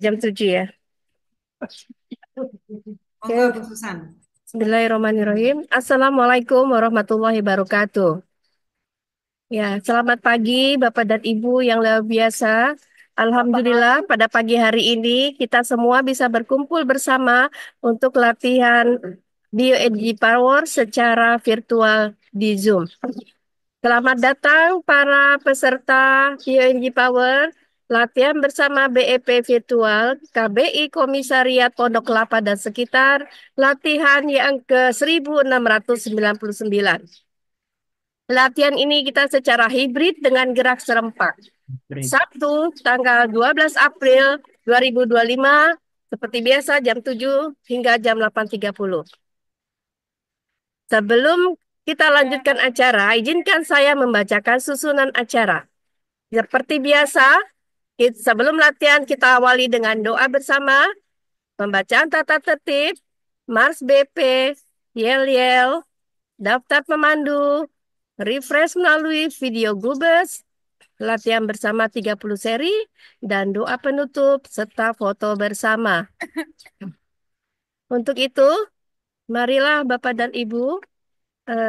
Jam 7 ya. Monggo Oke. Bu Susan. Bismillahirrahmanirrahim. Assalamualaikum warahmatullahi wabarakatuh. Ya, selamat pagi Bapak dan Ibu yang luar biasa. Alhamdulillah pada pagi hari ini kita semua bisa berkumpul bersama untuk latihan Bioenergy Power secara virtual di Zoom. Selamat datang para peserta Bioenergy Power. Latihan bersama BEP Virtual KBI Komisariat Pondok Kelapa dan sekitar, latihan yang ke 1699. Latihan ini kita secara hibrid dengan gerak serempak. Break. Sabtu tanggal 12 April 2025 seperti biasa jam 7 hingga jam 8.30. Sebelum kita lanjutkan acara, izinkan saya membacakan susunan acara. Seperti biasa, sebelum latihan kita awali dengan doa bersama, pembacaan tata tertib, Mars BP, yel-yel, daftar pemandu, refresh melalui video Gubes, latihan bersama 30 seri, dan doa penutup serta foto bersama. Untuk itu, marilah Bapak dan Ibu,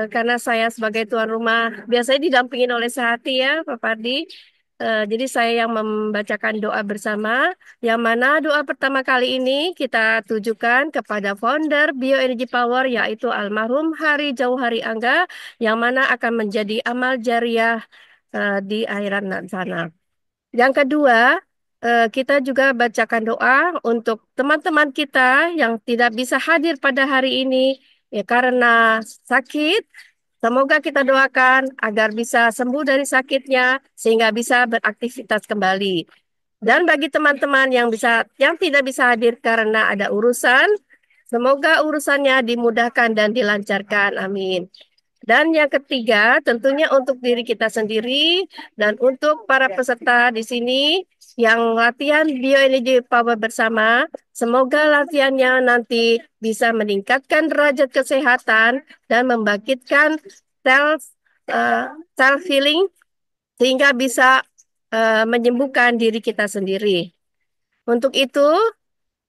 karena saya sebagai tuan rumah biasanya didampingin oleh Sehati ya, Pak Pardi. Jadi saya yang membacakan doa bersama, yang mana doa pertama kali ini kita tujukan kepada founder Bioenergy Power, yaitu almarhum Hari Jauhari Angga, yang mana akan menjadi amal jariah di akhirat sana. Yang kedua, kita juga bacakan doa untuk teman-teman kita yang tidak bisa hadir pada hari ini ya karena sakit. Semoga kita doakan agar bisa sembuh dari sakitnya sehingga bisa beraktivitas kembali. Dan bagi teman-teman yang tidak bisa hadir karena ada urusan, semoga urusannya dimudahkan dan dilancarkan. Amin. Dan yang ketiga, tentunya untuk diri kita sendiri dan untuk para peserta di sini yang latihan bioenergy power bersama, semoga latihannya nanti bisa meningkatkan derajat kesehatan dan membangkitkan self self healing sehingga bisa menyembuhkan diri kita sendiri. Untuk itu,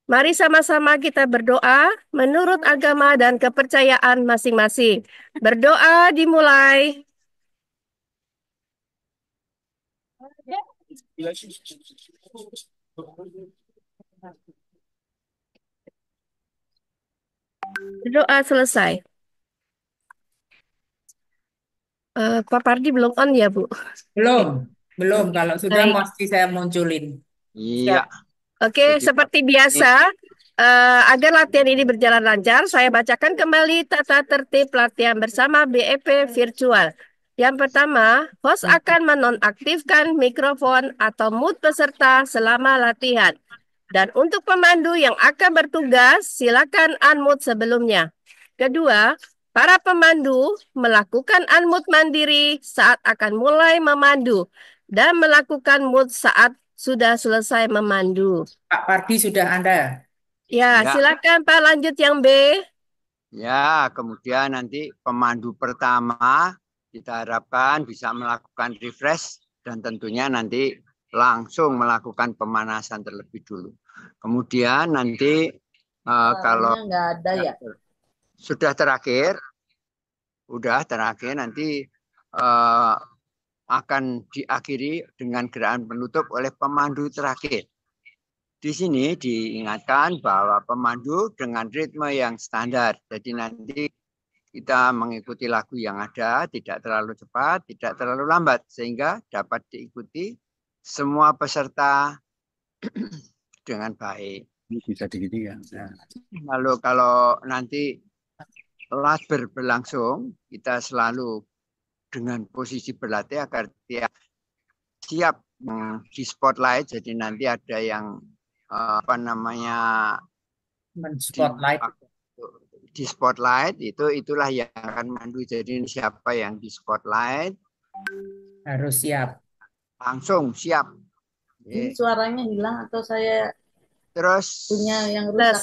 mari sama-sama kita berdoa menurut agama dan kepercayaan masing-masing. Berdoa dimulai. Berdoa selesai. Pak Pardi belum on ya, Bu? Belum, belum. Oke, Kalau sudah baik. pasti saya munculin. Iya, Siap. Oke, jadi seperti ini biasa, agar latihan ini berjalan lancar, saya bacakan kembali tata tertib latihan bersama BEP virtual. Yang pertama, host akan menonaktifkan mikrofon atau mute peserta selama latihan. Dan untuk pemandu yang akan bertugas, silakan unmute sebelumnya. Kedua, para pemandu melakukan unmute mandiri saat akan mulai memandu dan melakukan mute saat sudah selesai memandu. Pak Pardi sudah Anda. Ya, ya, silakan Pak lanjut yang B. ya, kemudian nanti pemandu pertama kita harapkan bisa melakukan refresh dan tentunya nanti langsung melakukan pemanasan terlebih dulu. Kemudian nanti kalau Suaranya nggak ada ya. sudah terakhir, nanti eh, akan diakhiri dengan gerakan penutup oleh pemandu terakhir. Di sini diingatkan bahwa pemandu dengan ritme yang standar. Jadi nanti kita mengikuti lagu yang ada, tidak terlalu cepat, tidak terlalu lambat, sehingga dapat diikuti semua peserta dengan baik. Ini bisa digini ya. Lalu kalau nanti laber berlangsung, kita selalu dengan posisi berlatih agar tiap siap di spotlight. Jadi nanti ada yang apa namanya di, Men-spotlight di spotlight itulah yang akan mandu. Jadi siapa yang di spotlight harus siap. langsung siap. Ini Oke. suaranya hilang atau saya Terus punya yang rusak? Plus.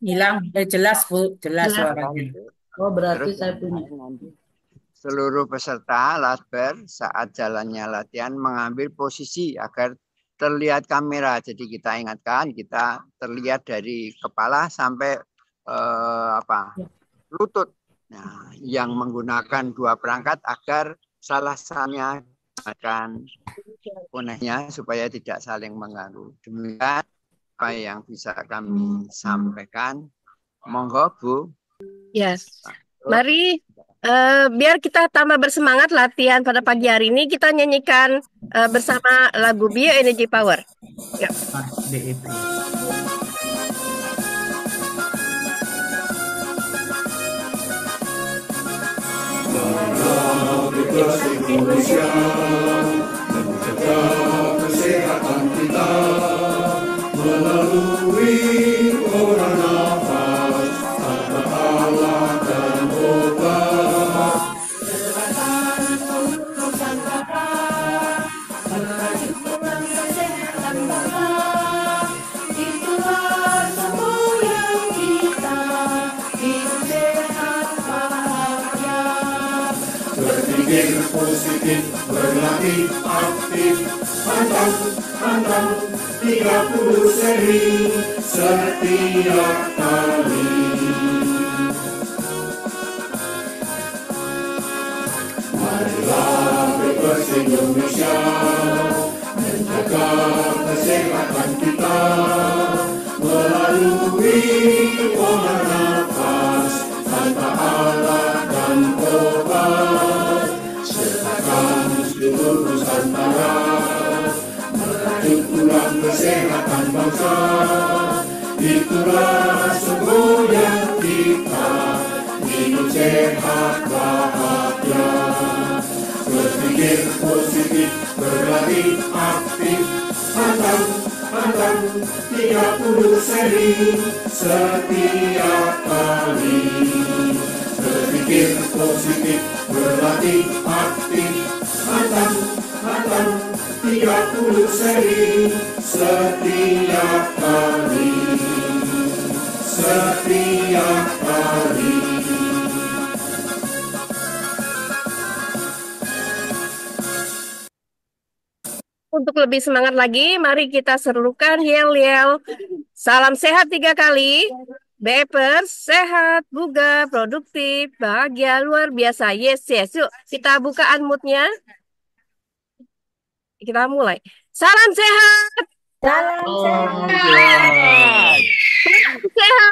Hilang, jelas Bu, jelas Jelas. suaranya. Oh, berarti terus saya punya. nanti seluruh peserta laber saat jalannya latihan mengambil posisi agar terlihat kamera. Jadi kita ingatkan, kita terlihat dari kepala sampai lutut. Nah, yang menggunakan dua perangkat agar salah satunya akan punahnya supaya tidak saling mengganggu. Demikian apa yang bisa kami sampaikan. Monggo, Bu. Yes. Mari biar kita tambah bersemangat latihan pada pagi hari ini, kita nyanyikan bersama lagu Bioenergy Power. Ya. BEP. Indonesia menjaga kesehatan kita melalui orang nafas tanpa alat dan obat. Kesehatan untuk Nusantara, merajukan kesehatan bangsa, itulah semboyan kita, hidup sehat bahagia. Berpikir positif, berlatih aktif, pantang 30 seri setiap kali. Marilah Bebas Indonesia menjaga kesehatan kita melalui olah nafas tanpa alat dan obat. Sertakan seluruh Nusantara merajut ulang kesehatan bangsa. Itulah semboyan kita, hidup sehat bahagia. Berpikir positif, berlatih aktif, pantang 30 seri setiap kali. Berpikir positif, berlatih aktif, pantang 30 seri setiap kali. Setiap kali. Untuk lebih semangat lagi, mari kita serukan yel-yel. Salam sehat 3 kali. Bepers, sehat, bugar, produktif, bahagia, luar biasa. Yes, yes. Yuk, kita buka unmute-nya. Kita mulai. Salam sehat. Salam sehat. Salam sehat.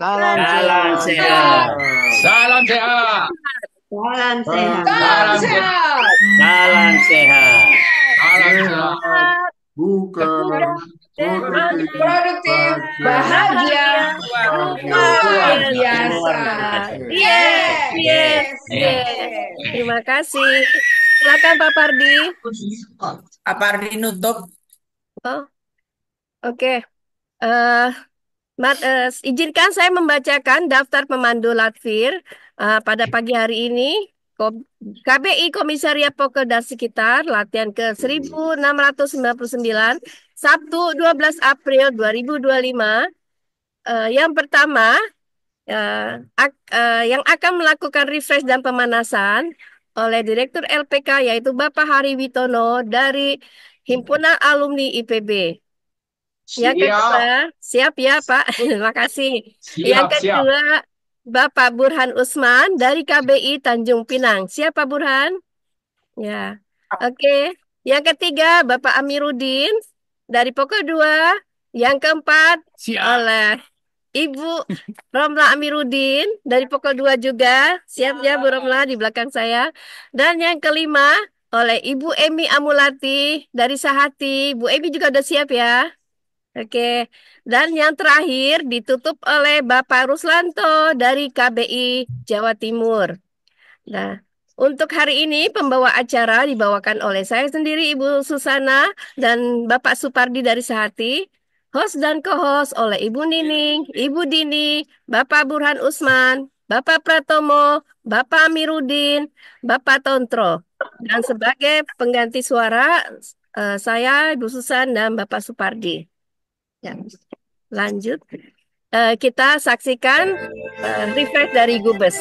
Salam sehat. Salam sehat. Salam sehat. Salam sehat. Salam sehat. Salam sehat. Bukan Produktif, bahagia, luar biasa. Yes, yes, yes. Terima kasih. Silakan Pak Pardi. Apa Ardi nutup? Oh, oke. Izinkan saya membacakan daftar pemandu Latvir pada pagi hari ini. KBI Komisariat Poker dan Sekitar, latihan ke 1699, Sabtu 12 April 2025. Yang pertama, yang akan melakukan refresh dan pemanasan oleh Direktur LPK, yaitu Bapak Hari Witono dari Himpunan Alumni IPB. Yang kedua, siap ya Pak, terima kasih. Yang kedua, Bapak Burhan Usman dari KBI Tanjung Pinang. Siapa Burhan? Ya, oke. Yang ketiga, Bapak Amiruddin dari Pokok 2. Yang keempat, oleh Ibu Romla Amiruddin dari Pokok 2 juga. Siap ya Bu Romla di belakang saya. Dan yang kelima, oleh Ibu Emi Amulati dari Sahati. Bu Emi juga udah siap ya? Oke, dan yang terakhir ditutup oleh Bapak Ruslanto dari KBI Jawa Timur. Nah, untuk hari ini pembawa acara dibawakan oleh saya sendiri Ibu Susana dan Bapak Supardi dari Sehati. Host dan co-host oleh Ibu Nining, Ibu Dini, Bapak Burhan Usman, Bapak Pratomo, Bapak Amiruddin, Bapak Tontro. Dan sebagai pengganti suara saya Ibu Susan dan Bapak Supardi. Ya, lanjut. Kita saksikan refresh dari Gubes.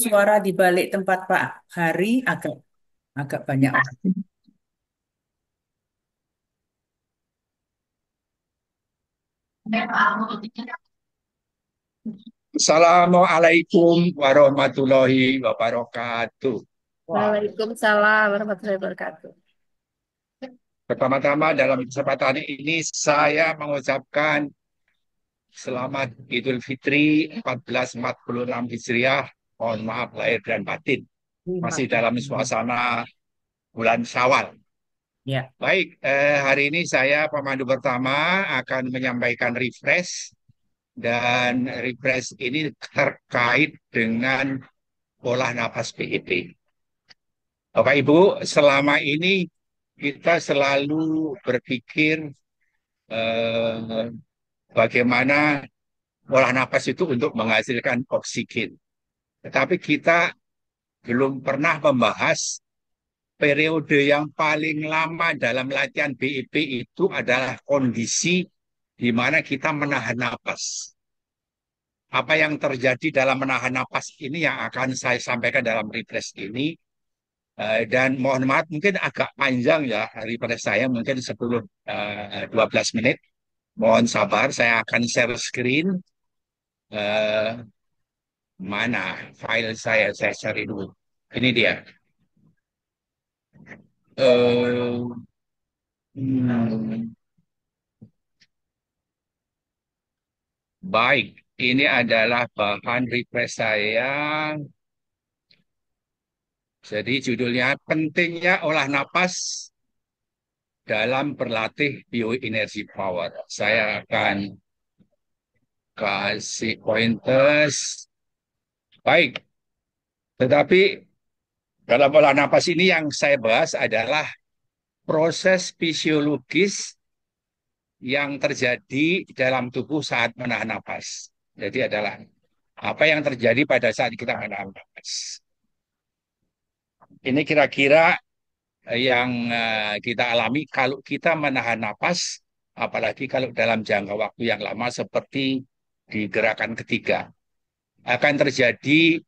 Suara di balik tempat Pak Hari agak agak banyak. Assalamualaikum warahmatullahi wabarakatuh. Waalaikumsalam warahmatullahi wabarakatuh. Pertama-tama dalam kesempatan ini saya mengucapkan selamat Idul Fitri 1446 Hijriah. Mohon maaf lahir dan batin. Masih dalam suasana bulan Syawal. Ya. Baik, hari ini saya pemandu pertama akan menyampaikan refresh. Dan refresh ini terkait dengan olah nafas PEP. Bapak Ibu, selama ini kita selalu berpikir bagaimana olah nafas itu untuk menghasilkan oksigen. Tetapi kita belum pernah membahas periode yang paling lama dalam latihan BEP itu adalah kondisi di mana kita menahan napas. Apa yang terjadi dalam menahan napas ini yang akan saya sampaikan dalam refresh ini. Dan mohon maaf mungkin agak panjang ya refresh saya, mungkin 10-12 menit. Mohon sabar, saya akan share screen. Mana file saya cari dulu. Ini dia. Baik, ini adalah bahan refresh saya. Jadi judulnya pentingnya olah napas dalam berlatih bioenergi power. Saya akan kasih pointers. Baik, tetapi dalam olah napas ini yang saya bahas adalah proses fisiologis yang terjadi dalam tubuh saat menahan napas. Jadi adalah apa yang terjadi pada saat kita menahan napas. Ini kira-kira yang kita alami kalau kita menahan napas, apalagi kalau dalam jangka waktu yang lama seperti di gerakan ketiga. Akan terjadi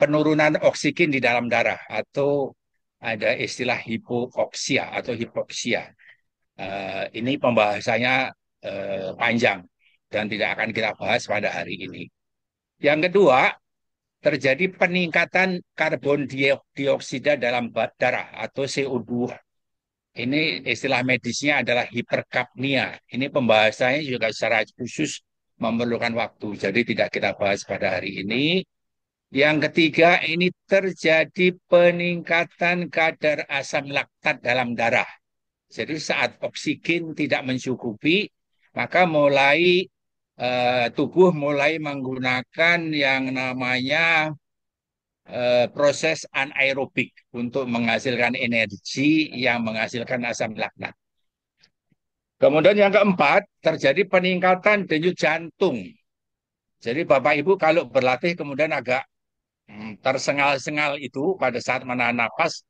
penurunan oksigen di dalam darah atau ada istilah hipoksia atau hipoksia. Ini pembahasannya panjang. dan tidak akan kita bahas pada hari ini. Yang kedua, terjadi peningkatan karbon dioksida dalam darah atau CO2. Ini istilah medisnya adalah hiperkapnia. Ini pembahasannya juga secara khusus memerlukan waktu, jadi tidak kita bahas pada hari ini. Yang ketiga, ini terjadi peningkatan kadar asam laktat dalam darah. Jadi saat oksigen tidak mencukupi, maka tubuh mulai menggunakan yang namanya proses anaerobik untuk menghasilkan energi yang menghasilkan asam laktat. Kemudian yang keempat, terjadi peningkatan denyut jantung. Jadi Bapak Ibu kalau berlatih kemudian agak tersengal-sengal itu pada saat menahan napas,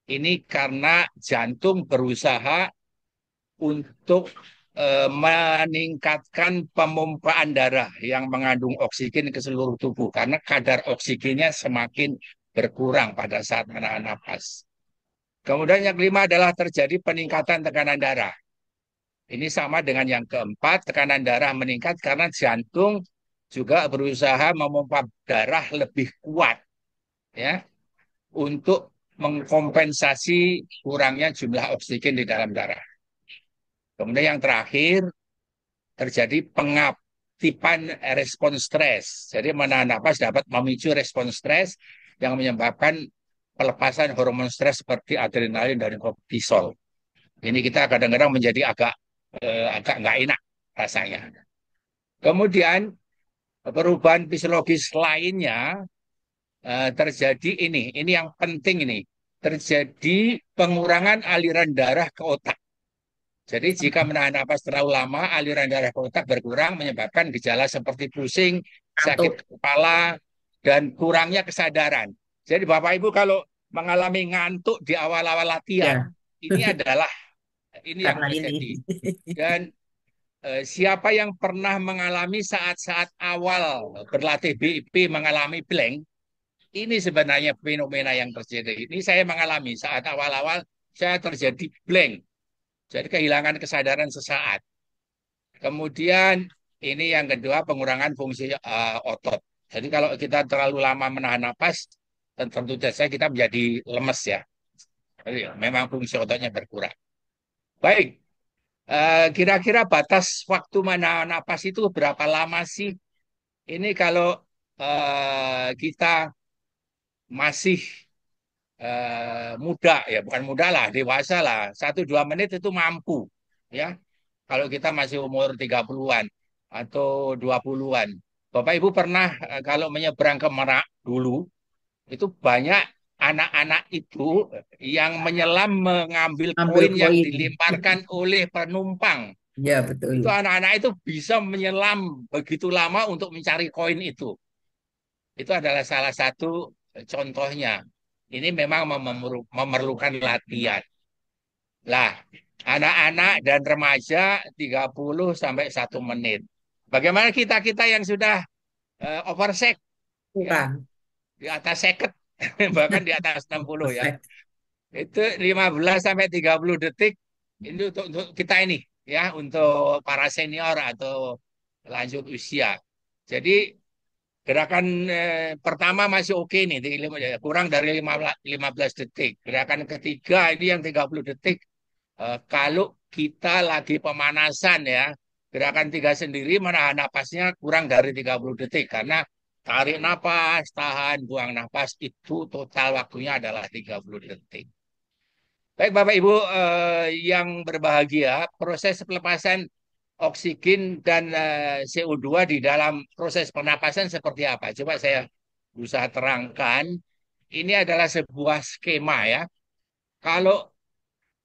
ini karena jantung berusaha untuk meningkatkan pemumpaan darah yang mengandung oksigen ke seluruh tubuh karena kadar oksigennya semakin berkurang pada saat menahan napas. Kemudian yang kelima adalah terjadi peningkatan tekanan darah. Ini sama dengan yang keempat, tekanan darah meningkat karena jantung juga berusaha memompa darah lebih kuat ya untuk mengkompensasi kurangnya jumlah oksigen di dalam darah. Kemudian yang terakhir, terjadi pengaktifan respon stres. Jadi menahan napas dapat memicu respon stres yang menyebabkan pelepasan hormon stres seperti adrenalin dan kortisol. Ini kita kadang-kadang menjadi agak nggak enak rasanya. Kemudian perubahan fisiologis lainnya terjadi ini yang penting ini. Terjadi pengurangan aliran darah ke otak. Jadi jika menahan napas terlalu lama, aliran darah ke otak berkurang menyebabkan gejala seperti pusing, sakit kepala, dan kurangnya kesadaran. Jadi Bapak Ibu kalau mengalami ngantuk di awal-awal latihan, ini yang terjadi. Dan siapa yang pernah mengalami saat-saat awal berlatih BIP mengalami blank, ini sebenarnya fenomena yang terjadi. Ini saya mengalami saat awal-awal saya terjadi blank. Jadi kehilangan kesadaran sesaat. Kemudian ini yang kedua pengurangan fungsi otot. Jadi kalau kita terlalu lama menahan napas, tentu saja kita menjadi lemes ya. Jadi memang fungsi ototnya berkurang. Baik, kira-kira batas waktu menahan napas itu berapa lama sih? Ini kalau kita masih muda ya, bukan muda lah, dewasa lah, 1-2 menit itu mampu ya. Kalau kita masih umur 30-an atau 20-an. Bapak Ibu pernah kalau menyeberang ke Merak dulu, itu banyak anak-anak itu yang menyelam mengambil koin yang dilemparkan oleh penumpang. Ya, betul. Itu anak-anak itu bisa menyelam begitu lama untuk mencari koin itu. Itu adalah salah satu contohnya. Ini memang memerlukan latihan. Lah, anak-anak dan remaja 30 sampai 1 menit. Bagaimana kita-kita yang sudah oversek ya, di atas 50 bahkan di atas 60 ya. Itu 15 sampai 30 detik ini untuk kita ini ya, untuk para senior atau lanjut usia. Jadi gerakan pertama masih oke nih, kurang dari 15 detik. Gerakan ketiga ini yang 30 detik. Kalau kita lagi pemanasan ya, gerakan 3 sendiri menahan napasnya kurang dari 30 detik. Karena tarik napas, tahan, buang napas itu total waktunya adalah 30 detik. Baik Bapak Ibu yang berbahagia, proses pelepasan oksigen dan CO2 di dalam proses pernapasan seperti apa? Coba saya berusaha terangkan. Ini adalah sebuah skema ya. Kalau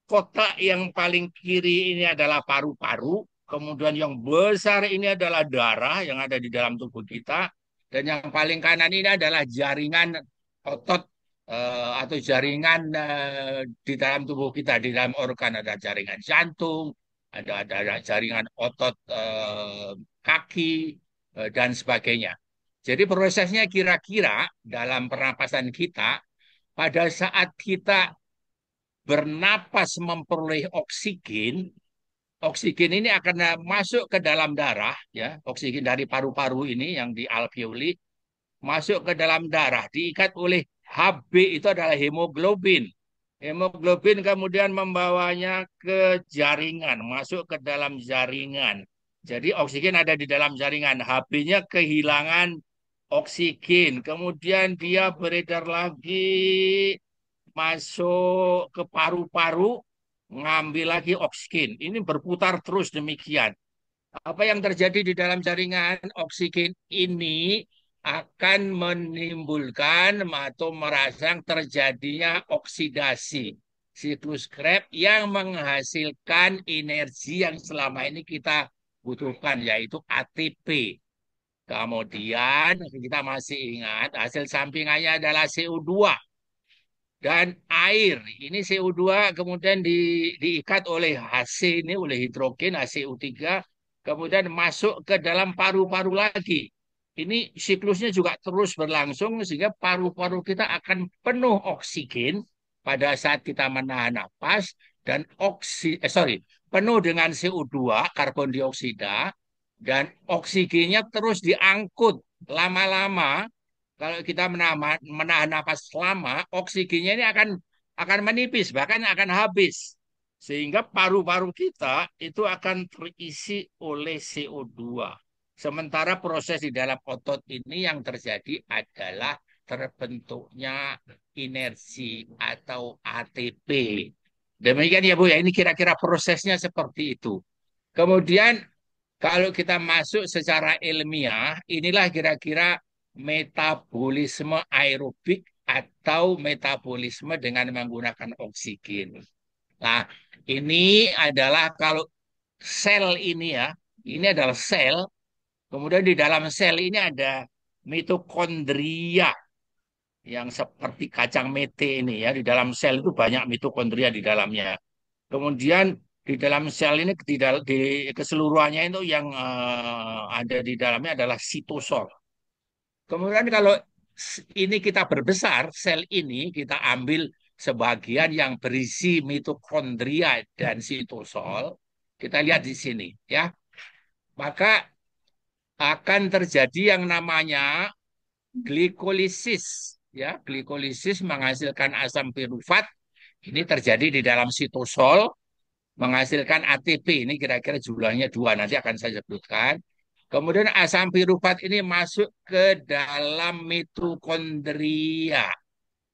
kotak yang paling kiri ini adalah paru-paru, kemudian yang besar ini adalah darah yang ada di dalam tubuh kita, dan yang paling kanan ini adalah jaringan otot atau jaringan di dalam tubuh kita, di dalam organ ada jaringan jantung, ada jaringan otot kaki dan sebagainya. Jadi prosesnya kira-kira dalam pernapasan kita pada saat kita bernapas memperoleh oksigen, oksigen ini akan masuk ke dalam darah, ya, oksigen dari paru-paru ini yang di alveoli masuk ke dalam darah, diikat oleh Hb, itu adalah hemoglobin. Hemoglobin kemudian membawanya ke jaringan, masuk ke dalam jaringan. Jadi oksigen ada di dalam jaringan, Hb-nya kehilangan oksigen, kemudian dia beredar lagi masuk ke paru-paru, ngambil lagi oksigen. Ini berputar terus demikian. Apa yang terjadi di dalam jaringan oksigen ini akan menimbulkan atau merangsang terjadinya oksidasi siklus Krebs yang menghasilkan energi yang selama ini kita butuhkan, yaitu ATP. Kemudian kita masih ingat hasil sampingannya adalah CO2 dan air. Ini CO2 kemudian diikat oleh Hc ini, oleh hidrogen HCO3, kemudian masuk ke dalam paru-paru lagi. Ini siklusnya juga terus berlangsung sehingga paru-paru kita akan penuh oksigen pada saat kita menahan napas dan penuh dengan CO2, karbon dioksida, dan oksigennya terus diangkut lama-lama. Kalau kita menahan napas lama, oksigennya ini akan menipis, bahkan akan habis. Sehingga paru-paru kita itu akan terisi oleh CO2. Sementara proses di dalam otot ini yang terjadi adalah terbentuknya energi atau ATP. Demikian ya Bu ya, ini kira-kira prosesnya seperti itu. Kemudian kalau kita masuk secara ilmiah, inilah kira-kira metabolisme aerobik atau metabolisme dengan menggunakan oksigen. Nah, ini adalah kalau sel ini ya, ini adalah sel, kemudian di dalam sel ini ada mitokondria yang seperti kacang mete ini ya, di dalam sel itu banyak mitokondria di dalamnya. Kemudian di dalam sel ini di keseluruhannya itu yang ada di dalamnya adalah sitosol. Kemudian kalau ini kita berbesar, sel ini kita ambil sebagian yang berisi mitokondria dan sitosol. Kita lihat di sini ya. Maka akan terjadi yang namanya glikolisis ya. Glikolisis menghasilkan asam pirufat. Ini terjadi di dalam sitosol menghasilkan ATP. Ini kira-kira jumlahnya 2, nanti akan saya sebutkan. Kemudian asam pirufat ini masuk ke dalam mitokondria.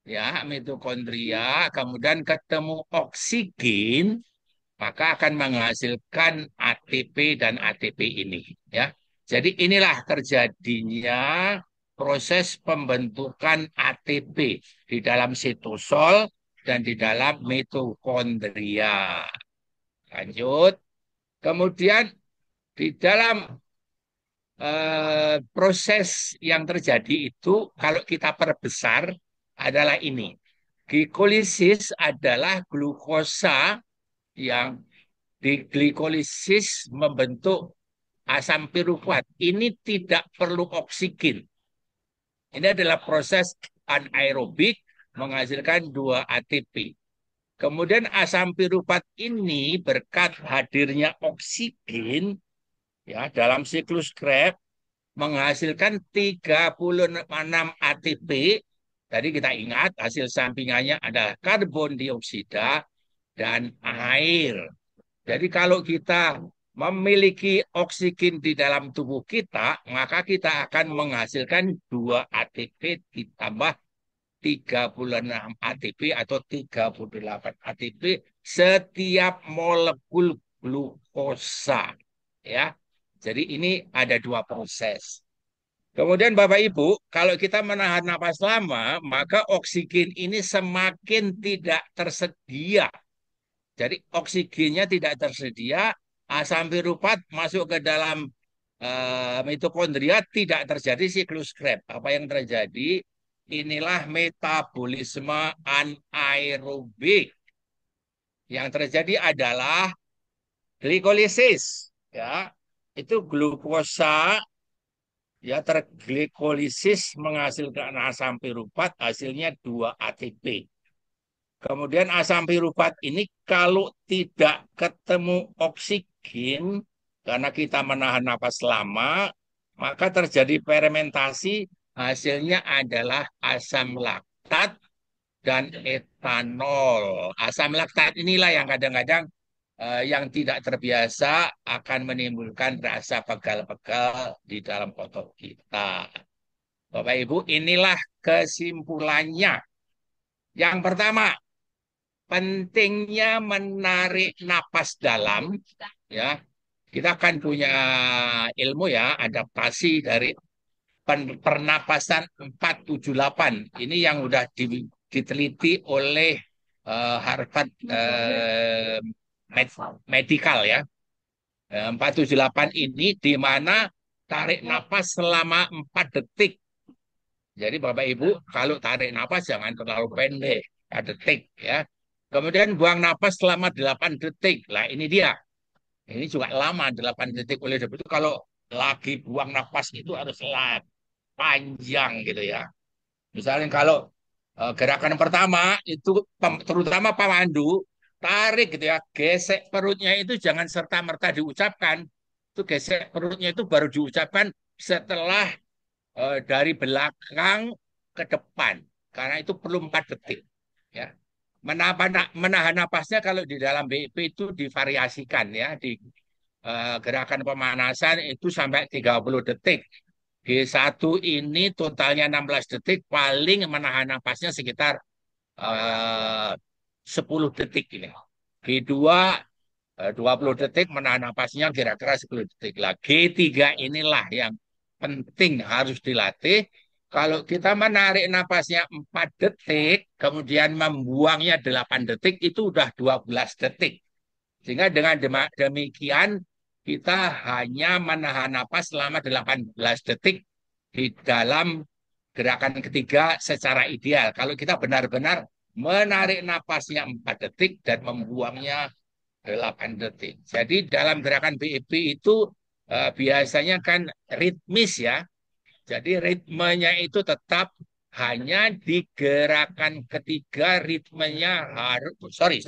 Ya, mitokondria, kemudian ketemu oksigen, maka akan menghasilkan ATP dan ATP ini. Ya, jadi inilah terjadinya proses pembentukan ATP di dalam sitosol dan di dalam mitokondria. Lanjut. Kemudian di dalam proses yang terjadi itu kalau kita perbesar adalah ini. Glikolisis adalah glukosa yang diglikolisis membentuk asam pirufat. Ini tidak perlu oksigen. Ini adalah proses anaerobik menghasilkan 2 ATP. Kemudian asam pirufat ini berkat hadirnya oksigen ya dalam siklus Krebs menghasilkan 36 ATP. Tadi kita ingat hasil sampingannya adalah karbon dioksida dan air. Jadi kalau kita memiliki oksigen di dalam tubuh kita, maka kita akan menghasilkan 2 ATP ditambah 36 ATP atau 38 ATP setiap molekul glukosa. Ya. Jadi ini ada 2 proses. Kemudian Bapak Ibu, kalau kita menahan napas lama, maka oksigen ini semakin tidak tersedia. Jadi oksigennya tidak tersedia, asam pirufat masuk ke dalam mitokondria, tidak terjadi siklus Krebs. Apa yang terjadi? Inilah metabolisme anaerobik. Yang terjadi adalah glikolisis, ya. Itu glukosa ya terglikolisis menghasilkan asam pirufat, hasilnya 2 ATP. Kemudian asam pirufat ini kalau tidak ketemu oksigen oksigen, karena kita menahan napas lama, maka terjadi fermentasi, hasilnya adalah asam laktat dan etanol. Asam laktat inilah yang kadang-kadang yang tidak terbiasa akan menimbulkan rasa pegal-pegal di dalam otot kita. Bapak Ibu, inilah kesimpulannya. Yang pertama, pentingnya menarik napas dalam, ya. Kita kan punya ilmu ya, adaptasi dari pernapasan 478. Ini yang udah diteliti oleh Harvard Medical ya. 478 ini di mana tarik napas selama 4 detik. Jadi Bapak Ibu, kalau tarik napas jangan terlalu pendek, 4 detik ya. Kemudian buang napas selama 8 detik. Lah ini dia. Ini juga lama 8 detik. Oleh sebab itu kalau lagi buang napas itu harus panjang gitu ya. Misalnya kalau gerakan pertama itu terutama pemandu tarik gitu ya, gesek perutnya itu jangan serta-merta diucapkan. Itu gesek perutnya itu baru diucapkan setelah dari belakang ke depan. Karena itu perlu 4 detik ya. Menahan napasnya kalau di dalam BIP itu divariasikan ya, di gerakan pemanasan itu sampai 30 detik. G1 ini totalnya 16 detik, paling menahan napasnya sekitar 10 detik ini. G2 20 detik, menahan napasnya kira-kira 10 detik. Lah, G3 inilah yang penting harus dilatih. Kalau kita menarik napasnya 4 detik, kemudian membuangnya 8 detik, itu udah 12 detik. Sehingga dengan demikian, kita hanya menahan napas selama 18 detik di dalam gerakan ketiga secara ideal. Kalau kita benar-benar menarik napasnya 4 detik dan membuangnya 8 detik. Jadi dalam gerakan BIP itu biasanya kan ritmis ya. Jadi ritmenya itu tetap hanya di gerakan ketiga ritmenya harus, sorry.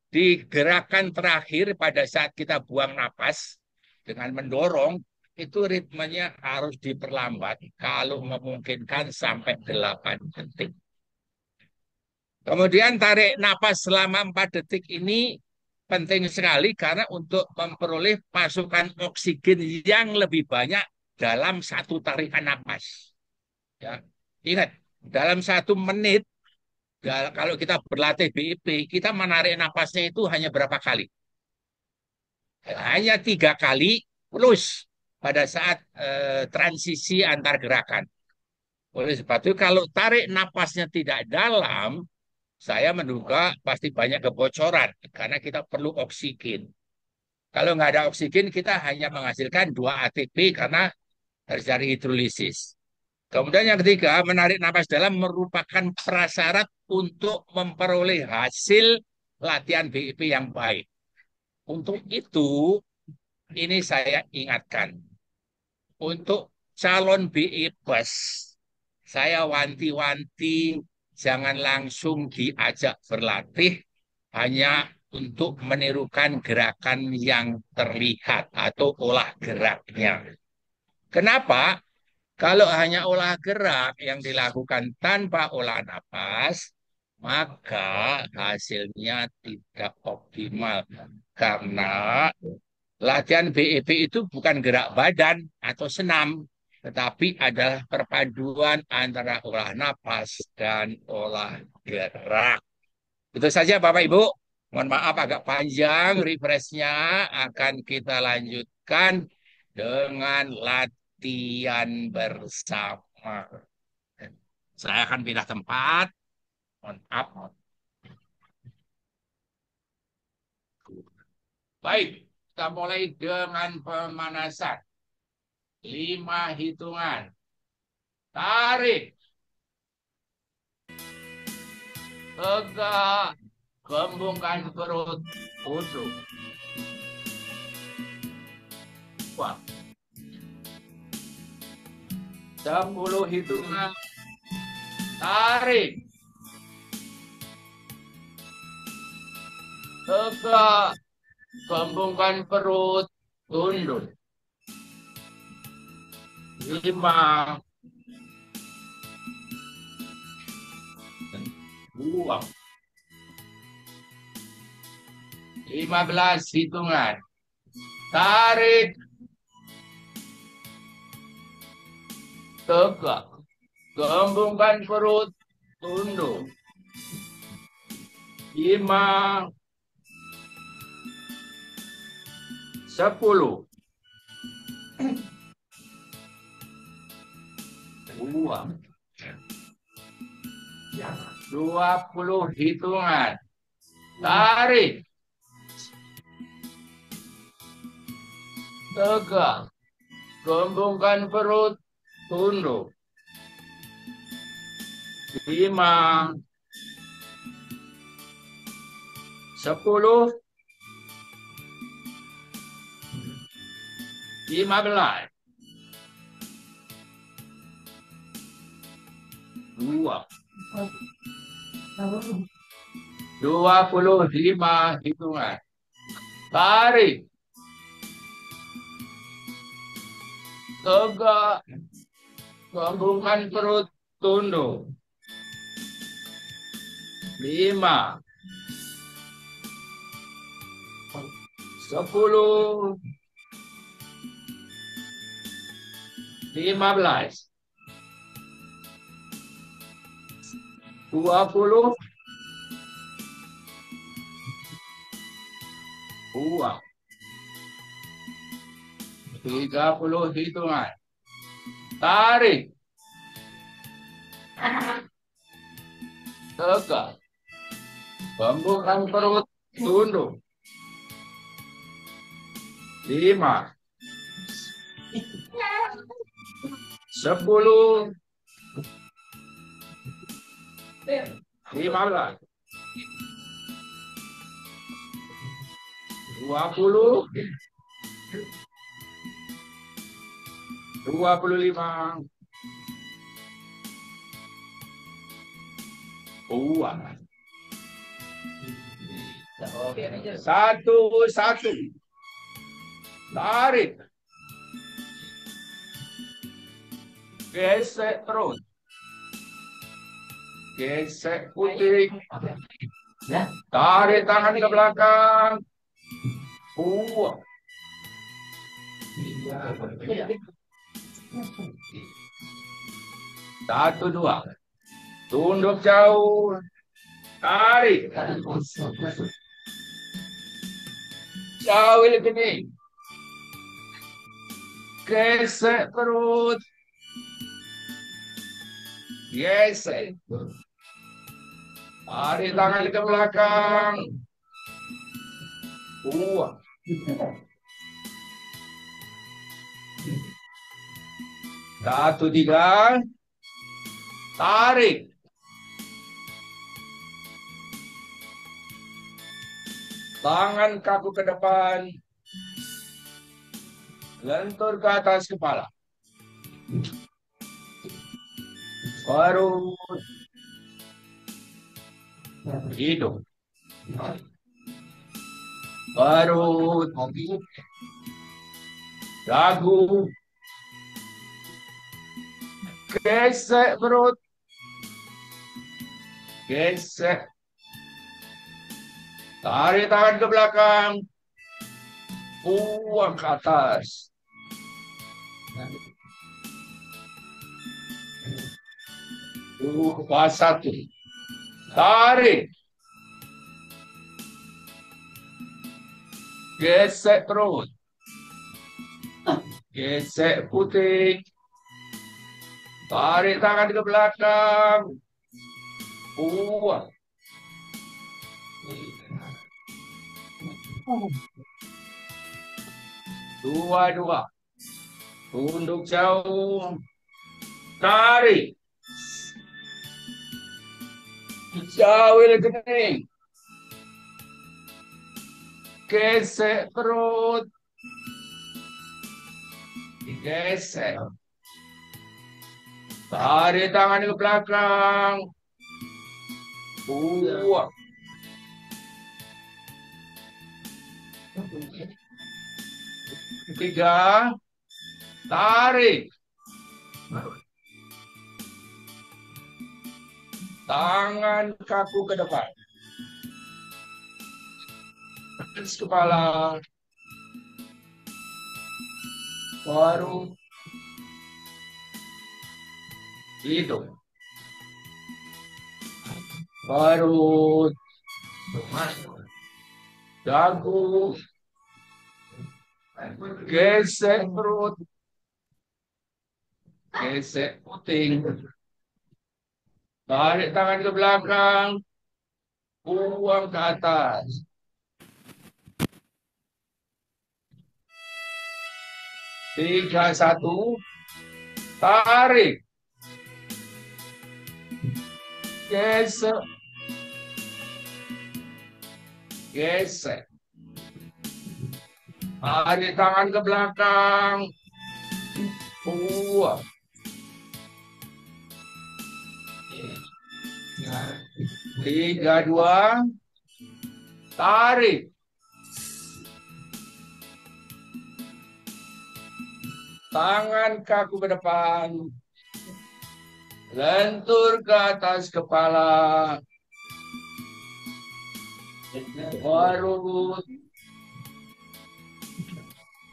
Di gerakan terakhir pada saat kita buang napas dengan mendorong, itu ritmenya harus diperlambat kalau memungkinkan sampai 8 detik. Kemudian tarik napas selama 4 detik ini penting sekali karena untuk memperoleh pasukan oksigen yang lebih banyak dalam satu tarikan napas. Ya. Ingat, dalam 1 menit, kalau kita berlatih BIP, kita menarik napasnya itu hanya berapa kali? Hanya 3 kali plus pada saat transisi antar gerakan. Oleh sebab itu, kalau tarik napasnya tidak dalam, saya menduga pasti banyak kebocoran karena kita perlu oksigen. Kalau nggak ada oksigen, kita hanya menghasilkan 2 ATP karena terjadi hidrolisis. Kemudian yang ketiga, menarik napas dalam merupakan prasyarat untuk memperoleh hasil latihan BIP yang baik. Untuk itu, ini saya ingatkan. Untuk calon BI-Bus, saya wanti-wanti jangan langsung diajak berlatih hanya untuk menirukan gerakan yang terlihat atau olah geraknya. Kenapa? Kalau hanya olah gerak yang dilakukan tanpa olah napas, maka hasilnya tidak optimal. Karena latihan BIP itu bukan gerak badan atau senam, tetapi adalah perpaduan antara olah napas dan olah gerak. Itu saja Bapak Ibu. Mohon maaf agak panjang refreshnya, akan kita lanjutkan dengan latihan bersama. Saya akan pindah tempat. Mohon maaf. Baik, kita mulai dengan pemanasan. 5 hitungan. Tarik. Tegak. Kembungkan perut. Usuk. Wah. 10 hitungan. Tarik. Tegak. Kembungkan perut, tunduk. 5, 2, 15 hitungan. Tarik. Tegak. Kembungkan perut, tunduk. 5, 10, 20 hitungan. Tarik. Tegak. Kembungkan perut, tunduk. 5, 10, 15, 25 hitungan. Tarik. Tegak. Kembungkan perut, tunduk. 5, 10, 15, 20, 30 hitungan. Tarik. Tegak. Kembungkan perut, tunduk. 5, 10, 15, 20, 25, 1. Tarik. Gesek terus. Gesek putih. Tarik tangan ke belakang. 1, 2. Tunduk jauh. Tarik. Jauh ini. Gesek perut. Gesek. Tarik tangan ke belakang. 1, 3. Tarik. Tangan kaku ke depan. Lentur ke atas kepala. Perut. Hidung. Perut. Dagu. Gesek perut. Gesek. Tarik tangan ke belakang. Buang ke atas. Pas 1. Tarik. Gesek perut. Gesek putih. Tarik tangan ke belakang. Buang. 2. Tunduk jauh. Tarik. Jauh kening. Gesek perut. Gesek. Tarik tangan ke belakang. Buang. Ketiga, tarik. Tangan kaku ke depan. Atas kepala. Baru hidung. Baru dagu. Gesek perut. Gesek puting. Tarik tangan ke belakang. Buang ke atas. Tiga, satu. Tarik. Gesek. Gesek. Tarik tangan ke belakang. Buang. Tiga, dua. Tarik. Tangan kaku ke depan. Lentur ke atas kepala. Perut.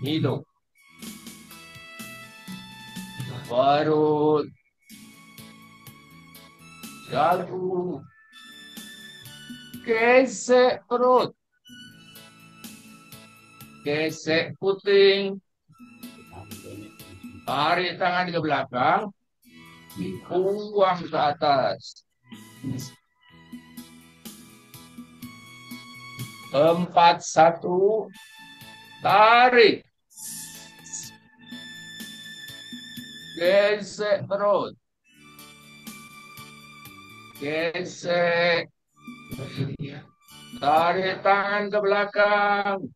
Hidung. Perut. Dagu. Gesek perut. Gesek puting. Tarik tangan ke belakang. Buang ke atas. 4, 1. Tarik. Gesek perut. Gesek. Tarik tangan ke belakang.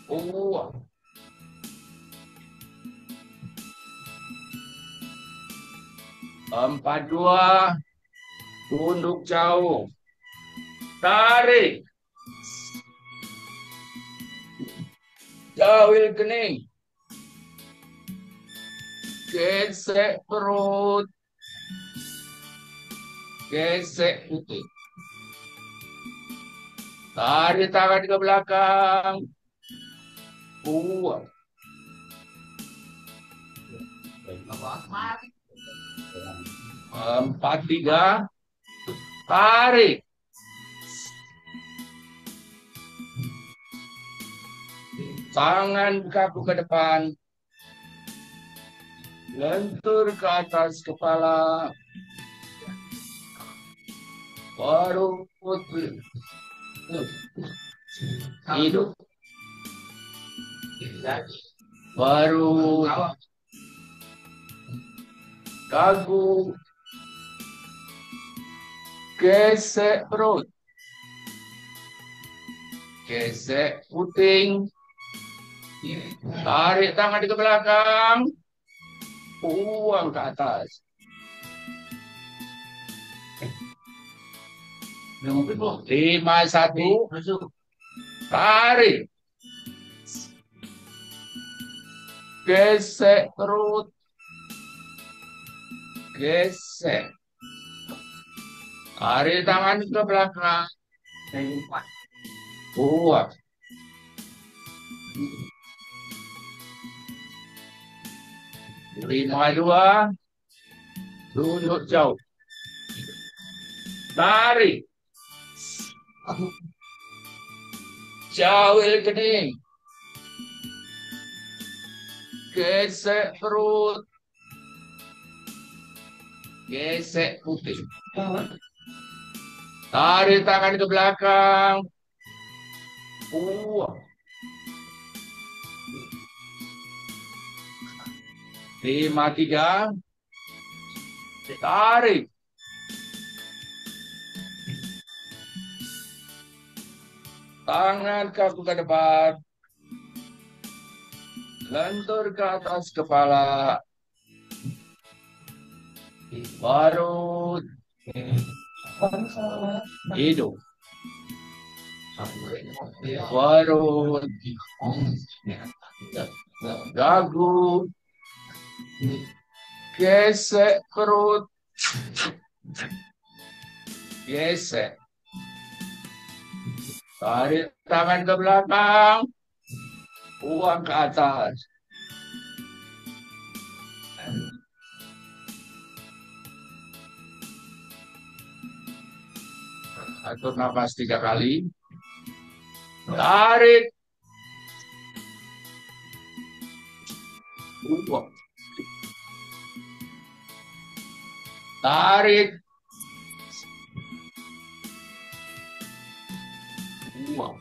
Buang. 4, 2. Tunduk jauh. Tarik. Jauhil kening. Gesek perut. Gesek putih. Tarik tangan ke belakang. Buang. 4, 3. Tarik. Tangan kaku ke depan. Lentur ke atas kepala. Perut. Hidung. Perut. Dagu. Gesek perut. Gesek puting. Tarik tangan ke belakang. Buang ke atas. 5, 1. Tarik. Gesek perut. Gesek. Tarik tangan ke belakang. Buang. 5, 2. Tunduk jauh. Tarik. Jauhil kening. Gesek perut. Gesek putih. Tarik tangan ke belakang. Buang. 5, 3. Tarik. Tangan kaku ke depan. Lentur ke atas kepala. Perut. Hidung. perut, dagu, gesek perut, gesek. Tarik tangan ke belakang, buang ke atas. Atur nafas 3 kali. Tarik. Buang. Tarik. Buang.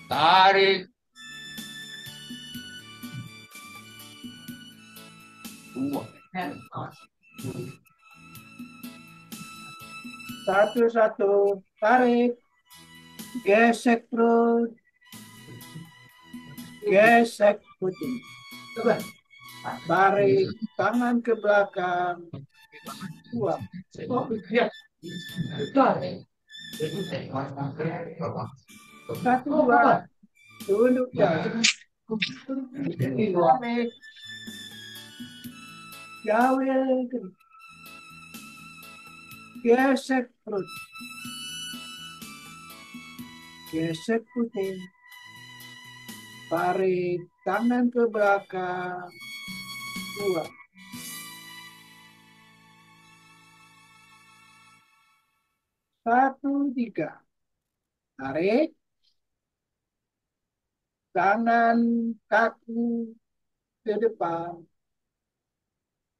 Tarik. Buang. Satu-satu, tarik, gesek perut, gesek putih. Tarik tangan ke belakang, buang. Satu, dua, tunduk jauh. Tarik, jauh, gesek perut, gesek putih. Tarik tangan ke belakang, buang. Satu, tiga. Tarik. Tangan kaki ke depan.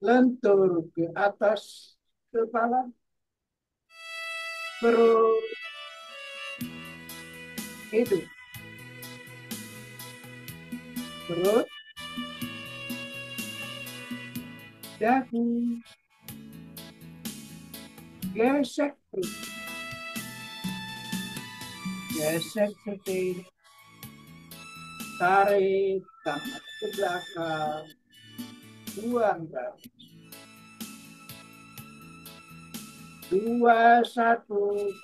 Lentur ke atas kepala. Perut. Hidung. Perut. Dagu. Gesek perut. Gesek putih. Tarik tangan ke belakang. Buang bawah. 2, 1,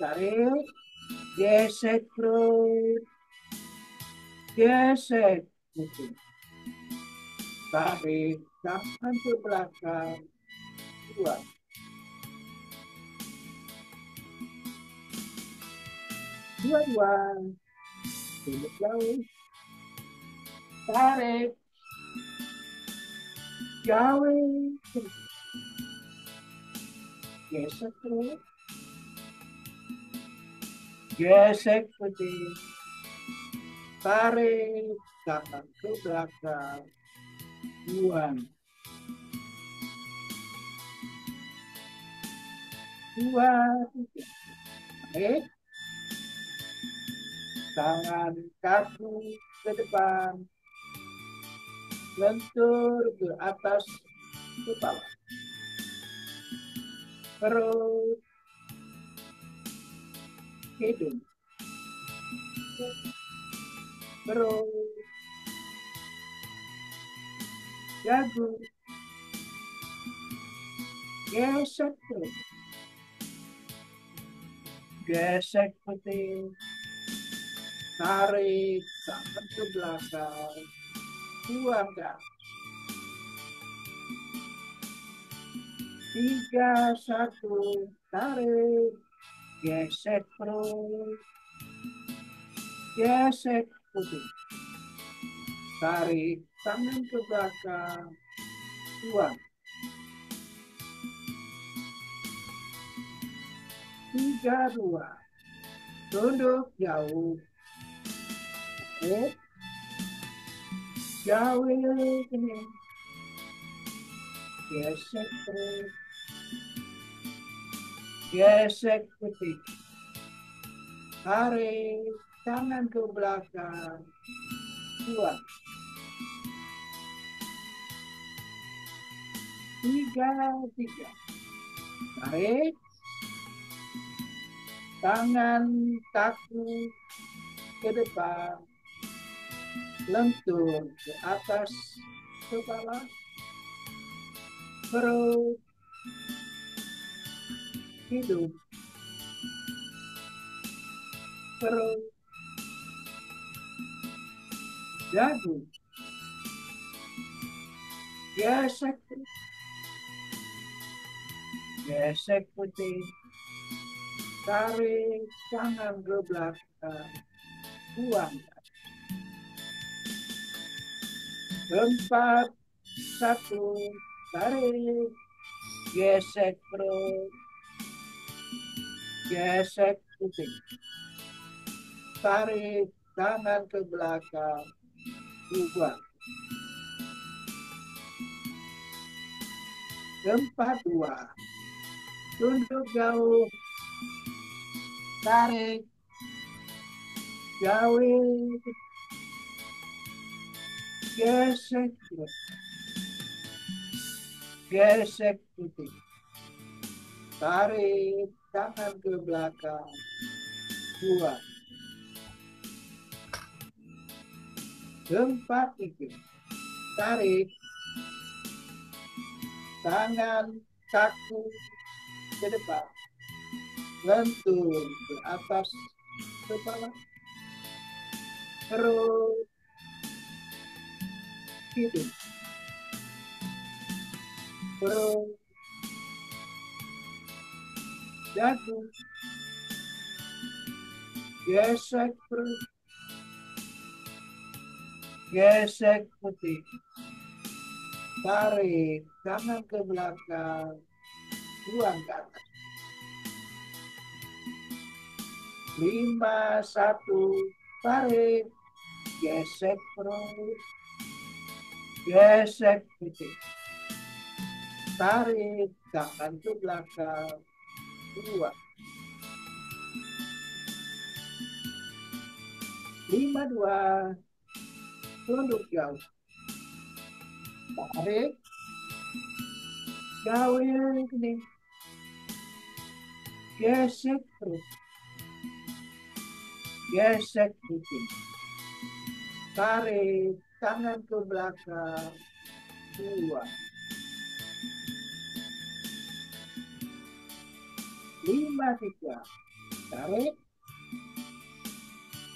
tarik. Gesek perut. Gesek putih. Tarik tangan ke belakang. Buang. 2, 2. Tunduk jauh. Tarik. Jauh. Gesek perut. Gesek putih. Tarik tangan ke belakang. Buang. 2, 3. Tarik. Tangan kaki ke depan. Lentur ke atas kepala. Perut. Hidung. Perut. Dagu. Gesek perut. Gesek putih. Tarik tangan ke belakang. Buang dah. 3, 1. Tarik. Gesek perut. Gesek putih. Tarik tangan ke belakang. Buang. 3, 2. Tunduk jauh. Tarik. Jauh ini. Gesek perut. Gesek putih. Tarik tangan ke belakang. Buang. 3, 3. Tarik. Tangan kaki ke depan. Lentur ke atas kepala. Perut. Hidung. perut, dagu, gesek perut, gesek putih, tarik tangan ke belakang, buang. 4, 1, tarik, gesek perut, gesek putih, tarik tangan ke belakang, buang. 4, 2, tunduk jauh, tarik, jauhin, gesek perut, gesek putih, tarik tangan ke belakang, buang. 4, 3, tarik tangan kaku ke depan, lentur ke atas kepala, perut, hidung, perut, dagu, gesek perut, gesek putih, tarik tangan ke belakang, buang ke atas. 5, 1, tarik, gesek perut, gesek putih, tarik tangan ke belakang, buang. 5, 2, tunduk jauh, tarik, jauhin kening, gesek perut, gesek putih, tarik tangan ke belakang, buang. 5, 3, tarik,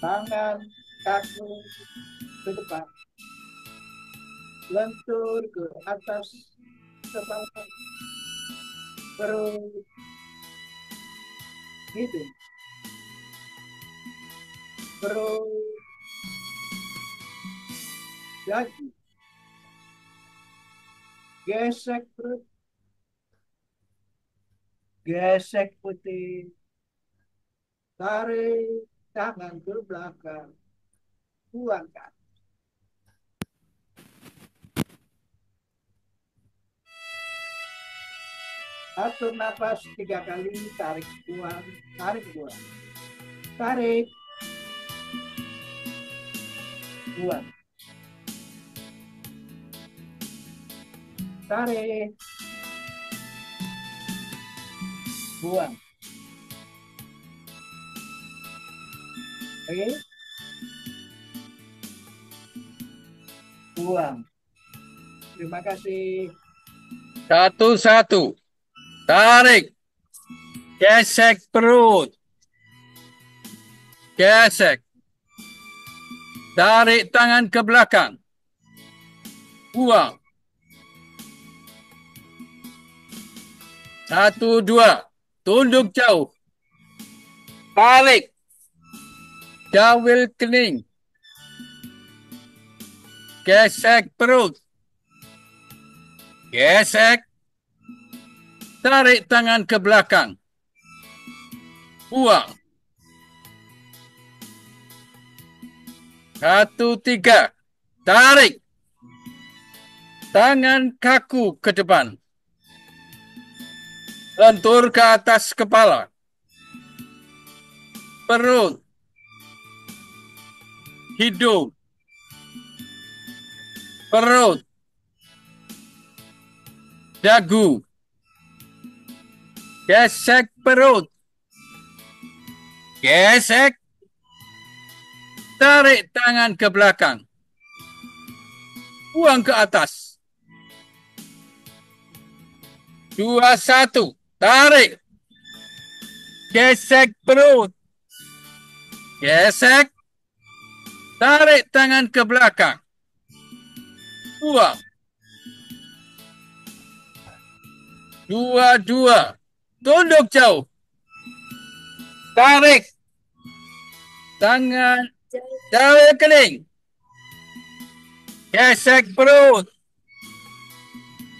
tangan kaku ke depan, lentur ke atas kepala, perut, hidung, perut, dagu, gesek perut, gesek putih, tarik tangan ke belakang, buang ke atas. Atur nafas 3 kali, tarik buang, tarik buang, tarik, buang, tarik, buang. Oke, buang. Terima kasih. 1-1. Tarik. Gesek perut. Gesek. Tarik tangan ke belakang. Buang. 1, 2. Tunduk jauh. Tarik. Jawil kening. Gesek perut. Gesek. Tarik tangan ke belakang. Buang. 1, 3. Tarik. Tangan kaku ke depan. Lentur ke atas kepala. Perut. Hidung. Perut. Dagu. Gesek perut. Gesek. Tarik tangan ke belakang. Buang ke atas. 2, 1. Tarik. Gesek perut. Gesek. Tarik tangan ke belakang. Buang. 2. Tunduk jauh. Tarik. Tangan jauh kening. Gesek perut.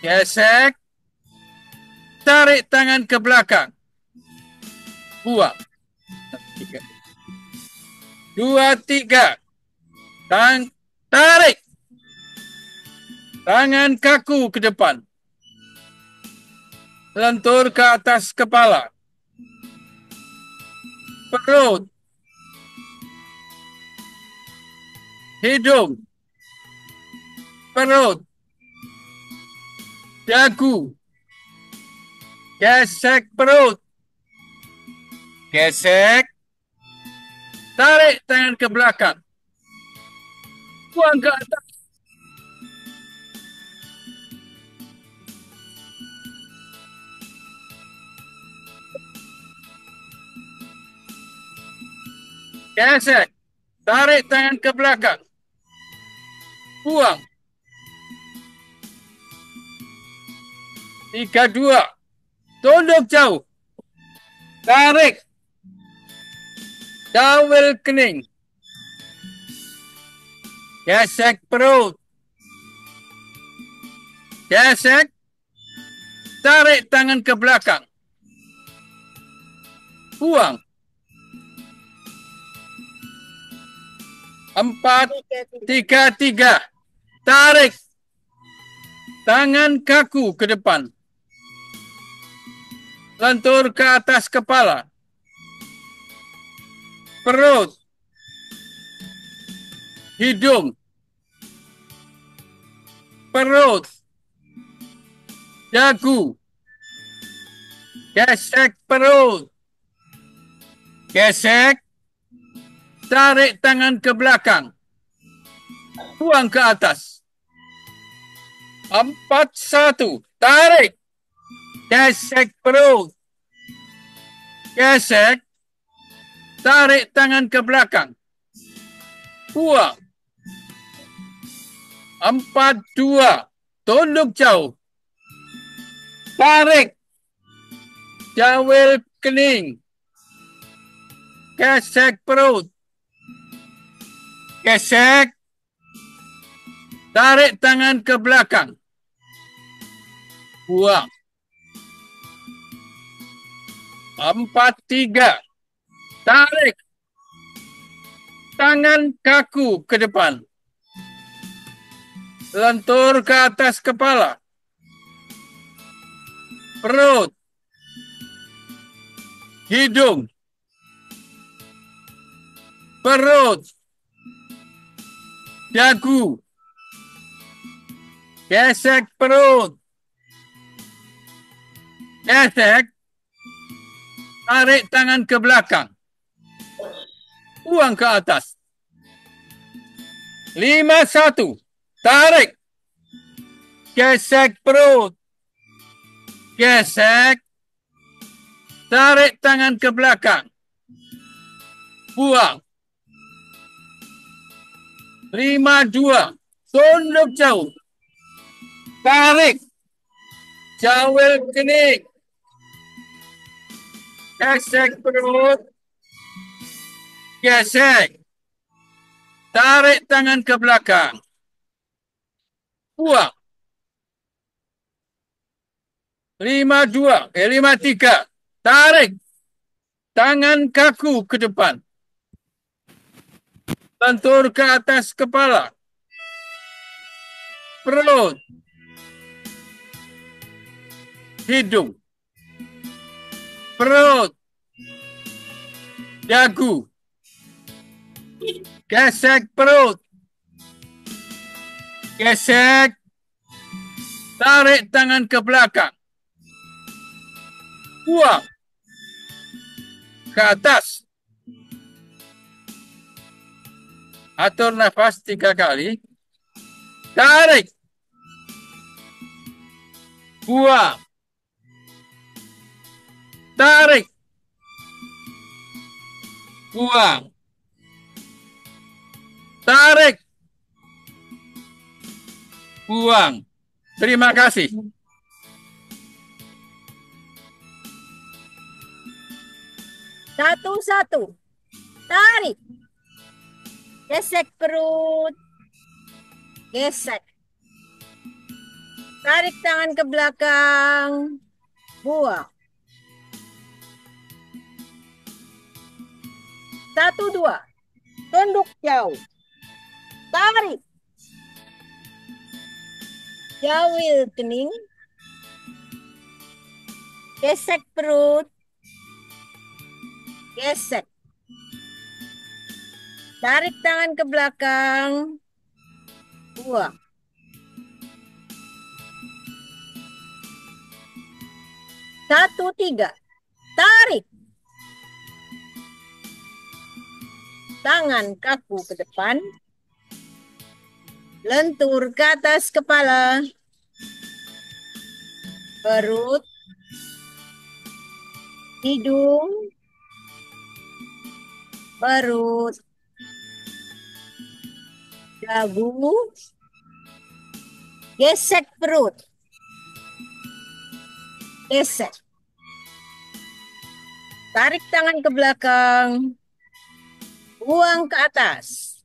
Gesek. Tarik tangan ke belakang. Buang. 2, 3. Tarik. Tangan kaku ke depan. Lentur ke atas kepala. Perut. Hidung. Perut. Dagu. Gesek perut. Gesek. Tarik tangan ke belakang. Buang ke atas. Gesek. Tarik tangan ke belakang. Buang. 3, 2. Tunduk jauh. Tarik. Dawil kening. Gesek perut. Gesek. Tarik tangan ke belakang. Buang. 4, 3. Tarik. Tangan kaku ke depan. Lentur ke atas kepala. Perut. Hidung. Perut. Dagu. Gesek perut. Gesek. Tarik tangan ke belakang. Buang ke atas. 4, 1. Tarik. Gesek perut. Gesek. Tarik tangan ke belakang. Buang. 4, 2. Tunduk jauh. Tarik. Jawil kening. Gesek perut. Gesek. Tarik tangan ke belakang. Buang. 4, 3. Tarik. Tangan kaku ke depan. Lentur ke atas kepala. Perut. Hidung. Perut. Dagu. Gesek perut. Gesek. Tarik tangan ke belakang. Buang ke atas. 5, 1. Tarik. Gesek perut. Gesek. Tarik tangan ke belakang. Buang. 5, 2. Tunduk jauh. Tarik. Jawil kening. Gesek perut. Gesek. Tarik tangan ke belakang. Buang. 5, 3. Tarik. Tangan kaku ke depan. Lentur ke atas kepala. Perut. Hidung. Perut. Dagu. Gesek perut. Gesek. Tarik tangan ke belakang. Buang. Ke atas. Atur nafas 3 kali. Tarik. Buang. Tarik. Buang. Tarik. Buang. Terima kasih. Satu-satu. Tarik. Gesek perut. Gesek. Tarik tangan ke belakang. Buang. 1, 2. Tunduk jauh. Tarik. Jauhil kening. Gesek perut. Gesek. Tarik tangan ke belakang. Buang. 1, 3. Tarik. Tangan kaku ke depan. Lentur ke atas kepala. Perut. Hidung. Perut. Dagu. Gesek perut. Gesek. Tarik tangan ke belakang. Buang ke atas.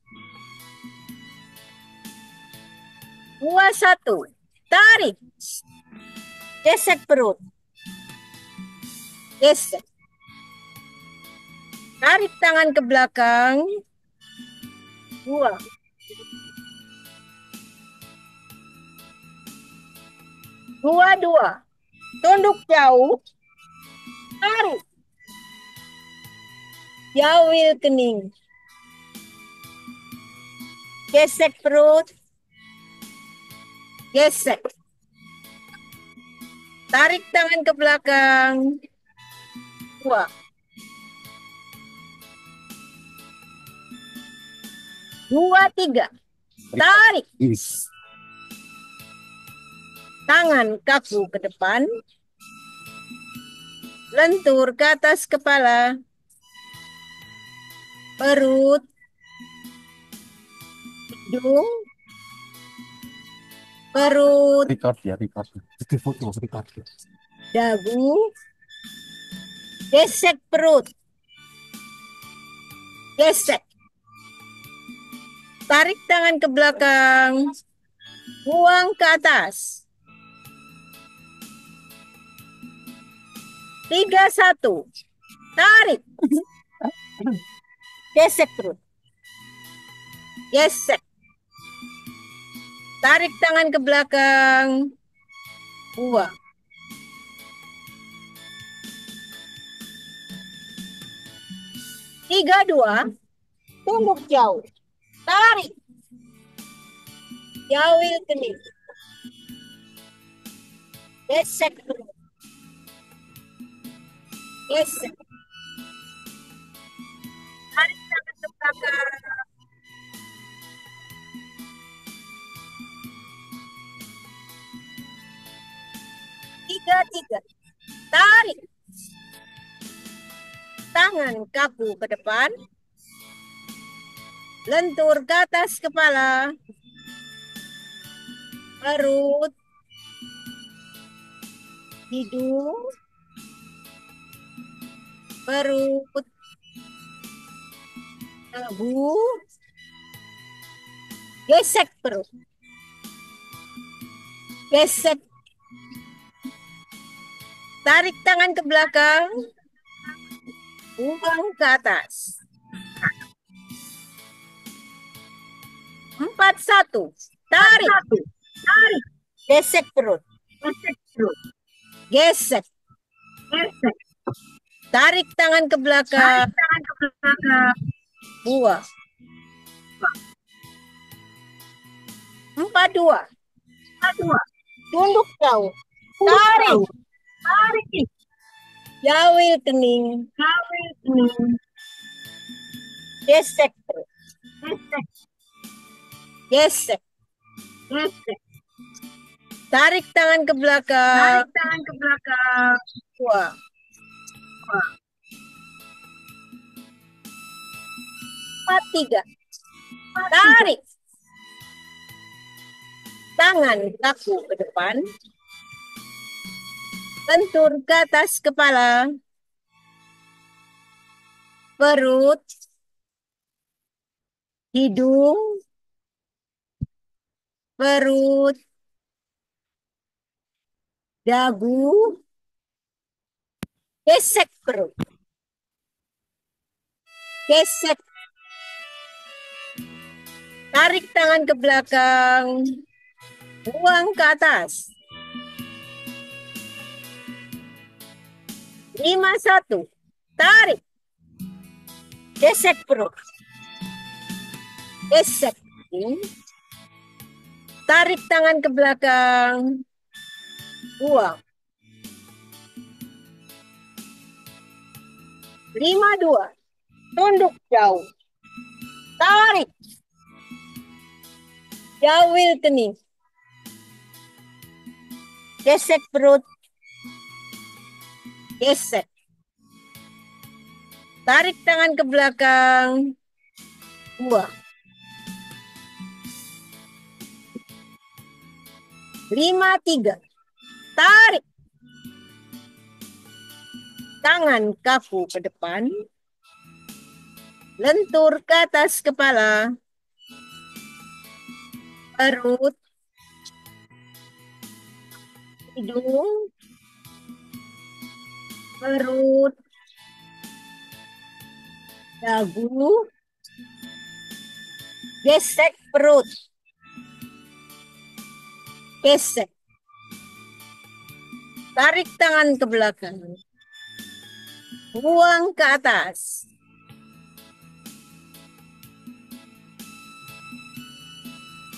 2, 1. Tarik. Gesek perut. Gesek. Tarik tangan ke belakang. Buang. 2, 2. Tunduk jauh. Tarik. Jauhil kening. Gesek perut. Gesek. Tarik tangan ke belakang. Buang. 2, 3. Tarik. Tangan kaku ke depan. Lentur ke atas kepala. Perut. Hidung. Perut. Record ya, record. Itu foto, record. Dagu. Gesek perut. Gesek. Tarik tangan ke belakang. Buang ke atas. 3, 1. Tarik. Gesek perut. Gesek. Tarik tangan ke belakang. Buang. 3, 2. Tunduk jauh. Tarik. Jauhil kening. Gesek perut. Gesek. Tarik tangan ke belakang. Tiga. Tarik. Tangan kaku ke depan. Lentur ke atas kepala. Perut. Hidung. Perut. Dagu. Gesek perut. Gesek. Tarik tangan ke belakang. Buang ke atas. 4, 1. Tarik. Gesek perut. Gesek. Tarik tangan ke belakang. Buang. 4, 2. Tunduk jauh. Tarik. Jauhil kening. Gesek perut. Gesek. Tarik tangan ke belakang. Buang. 4, 3. Tarik. Tangan kaku ke depan. Lentur ke atas kepala. Perut. Hidung. Perut. Dagu. Gesek perut. Gesek. Tarik tangan ke belakang. Buang ke atas. 5-1. Tarik. Gesek perut. Gesek. Tarik tangan ke belakang. Buang. 5-2. Tunduk jauh. Tarik. Jauhil kening. Gesek perut. Gesek. Tarik tangan ke belakang. Buang. 5-3. Tarik. Tangan kaku ke depan. Lentur ke atas kepala. Perut. Hidung. Perut. Dagu. Gesek perut. Gesek. Tarik tangan ke belakang. Buang ke atas.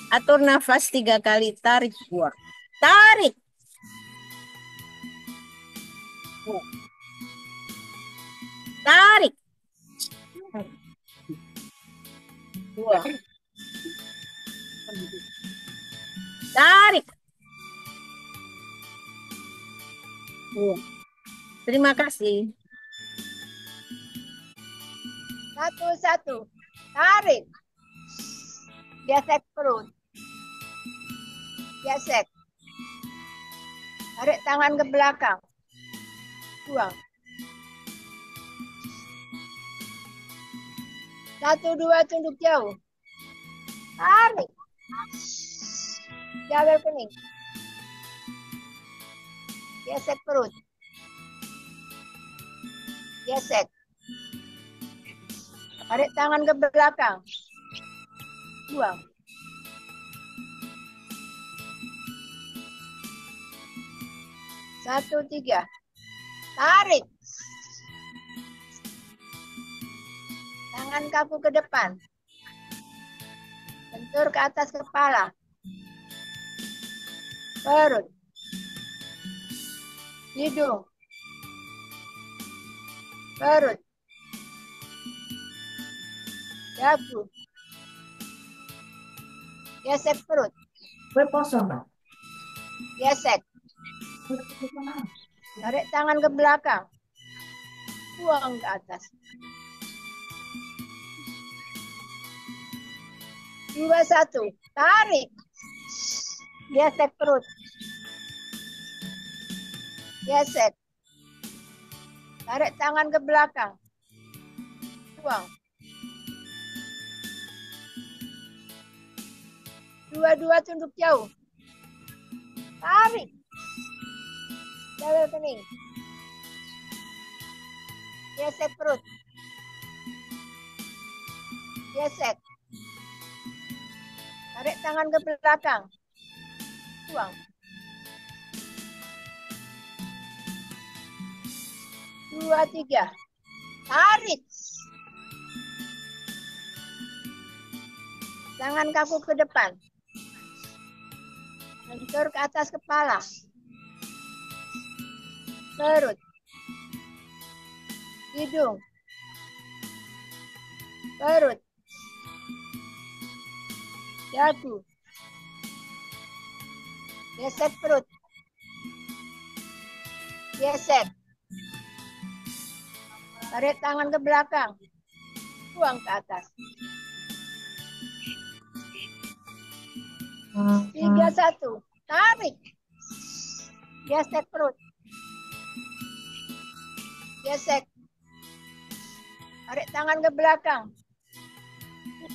Atur nafas 3 kali. Tarik, buang. Tarik. Buang. Tarik. Buang. Tarik. Buang. Terima kasih. 1-1. Tarik. Gesek perut. Gesek. Tarik tangan ke belakang. Buang. 1-2 tunduk jauh. Tarik. Jawel kening. Gesek perut. Gesek. Tarik tangan ke belakang. Buang. 1-3. Tarik. Tangan kaku ke depan. Bentur ke atas kepala. Perut. Hidung. Perut. Dagu. Gesek perut. Gesek. Tarik tangan ke belakang. Buang ke atas. 2-1. Tarik. Gesek perut. Gesek. Tarik tangan ke belakang. Buang. 2-2 tunduk jauh. Tarik. Jawel kening. Gesek perut. Gesek. Tarik tangan ke belakang. Buang. 2-3. Tarik. Tangan kaku ke depan. Bentur ke atas kepala. Perut. Hidung. Perut. Dagu. Gesek perut. Gesek. Tarik tangan ke belakang. Buang ke atas. 31. Tarik. Gesek perut. Gesek. Tarik tangan ke belakang.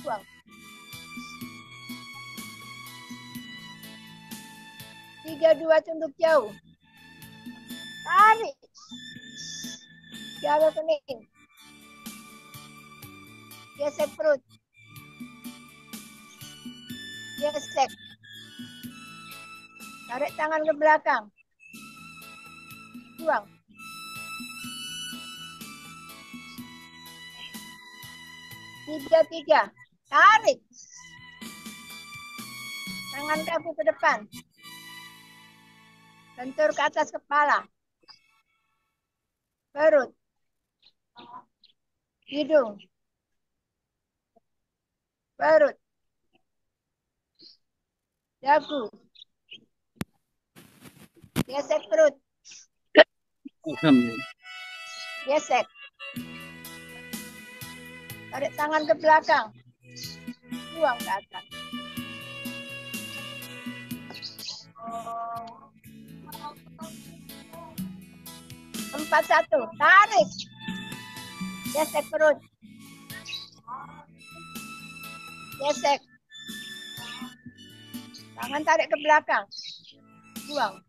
Buang. 32 tunduk jauh. Tarik. Jaga kening. Gesek perut. Gesek. Tarik tangan ke belakang. Buang. 33. Tarik. Tangan kaku ke depan. Bentur ke atas kepala. Perut. Hidung. Perut. Dagu. Gesek perut. Gesek. Tarik tangan ke belakang. Buang ke atas. Empat satu. Tarik. Gesek perut. Gesek. Tangan tarik ke belakang. Buang.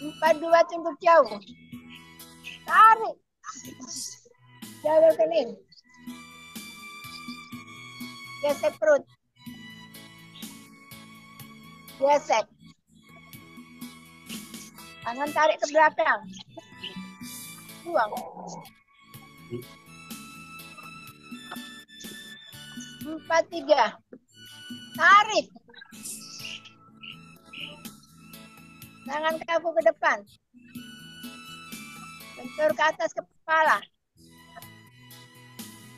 42 tunduk jauh. Tarik. Jaga kening. Gesek perut. Gesek. Tangan tarik ke belakang. Buang. 43. Tarik. Tangan kaku ke depan. Bentur ke atas kepala.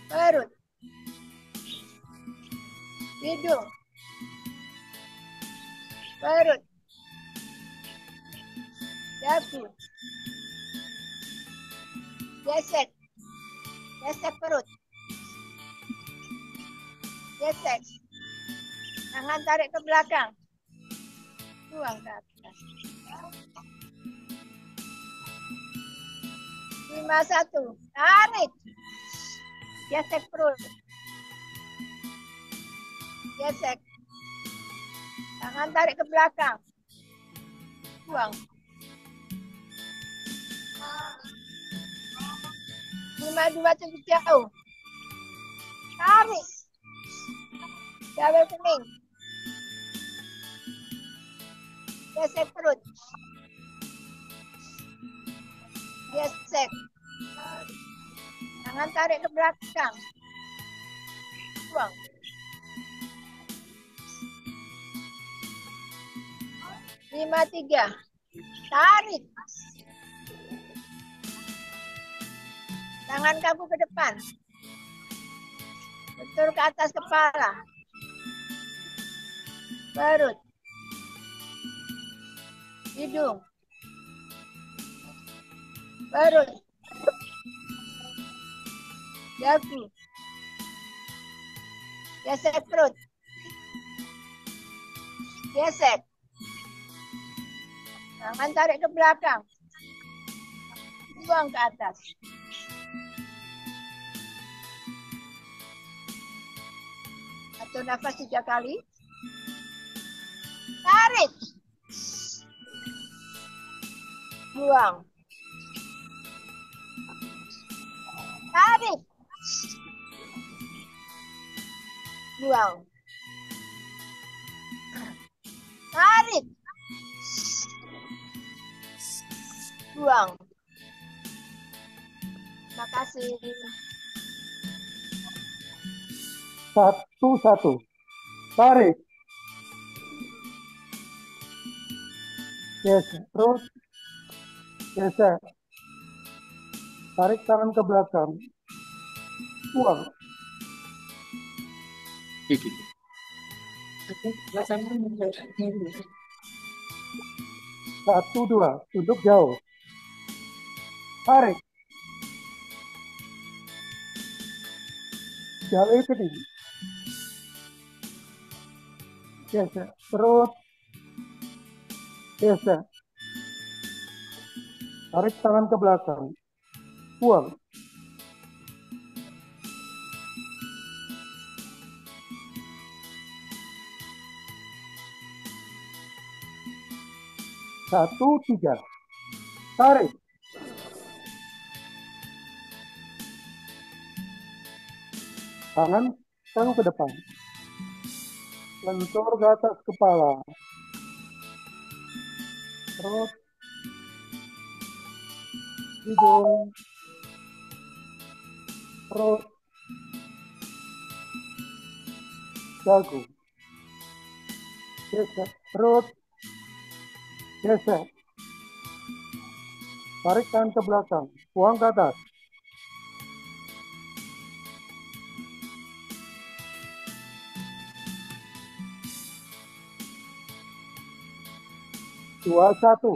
Perut. Hidung. Perut. Dagu. Gesek. Gesek perut. Gesek. Tangan tarik ke belakang. Buang ke atas. 51. Tarik. Gesek perut. Gesek. Tangan tarik ke belakang. Buang. 52 tunduk jauh. Tarik. Jaga kening. Gesek perut. Gesek. Tangan tarik ke belakang. Buang. 53. Tarik. Tangan kaku ke depan. Bentur ke atas kepala. Perut. Hidung. Perut. Dagu. Gesek perut. Gesek. Tangan tarik ke belakang. Buang ke atas. Atur nafas 3 kali. Tarik. Buang. Tarik. Buang. Tarik. Buang. Makasih. 1-1. Tarik. Gesek perut. Gesek. Tarik tangan ke belakang. Buang. Iki. 1-2. Tunduk jauh. Tarik. Jalan kening. Gesek perut. Gesek. Tarik tangan ke belakang. Buang. Satu, tiga. Tarik. Tangan kamu ke depan. Lentur ke atas kepala. Perut. Hidung. Perut. Dagu. Gesek perut. Gesek. Tarik tangan ke belakang. Buang ke atas. Dua, satu.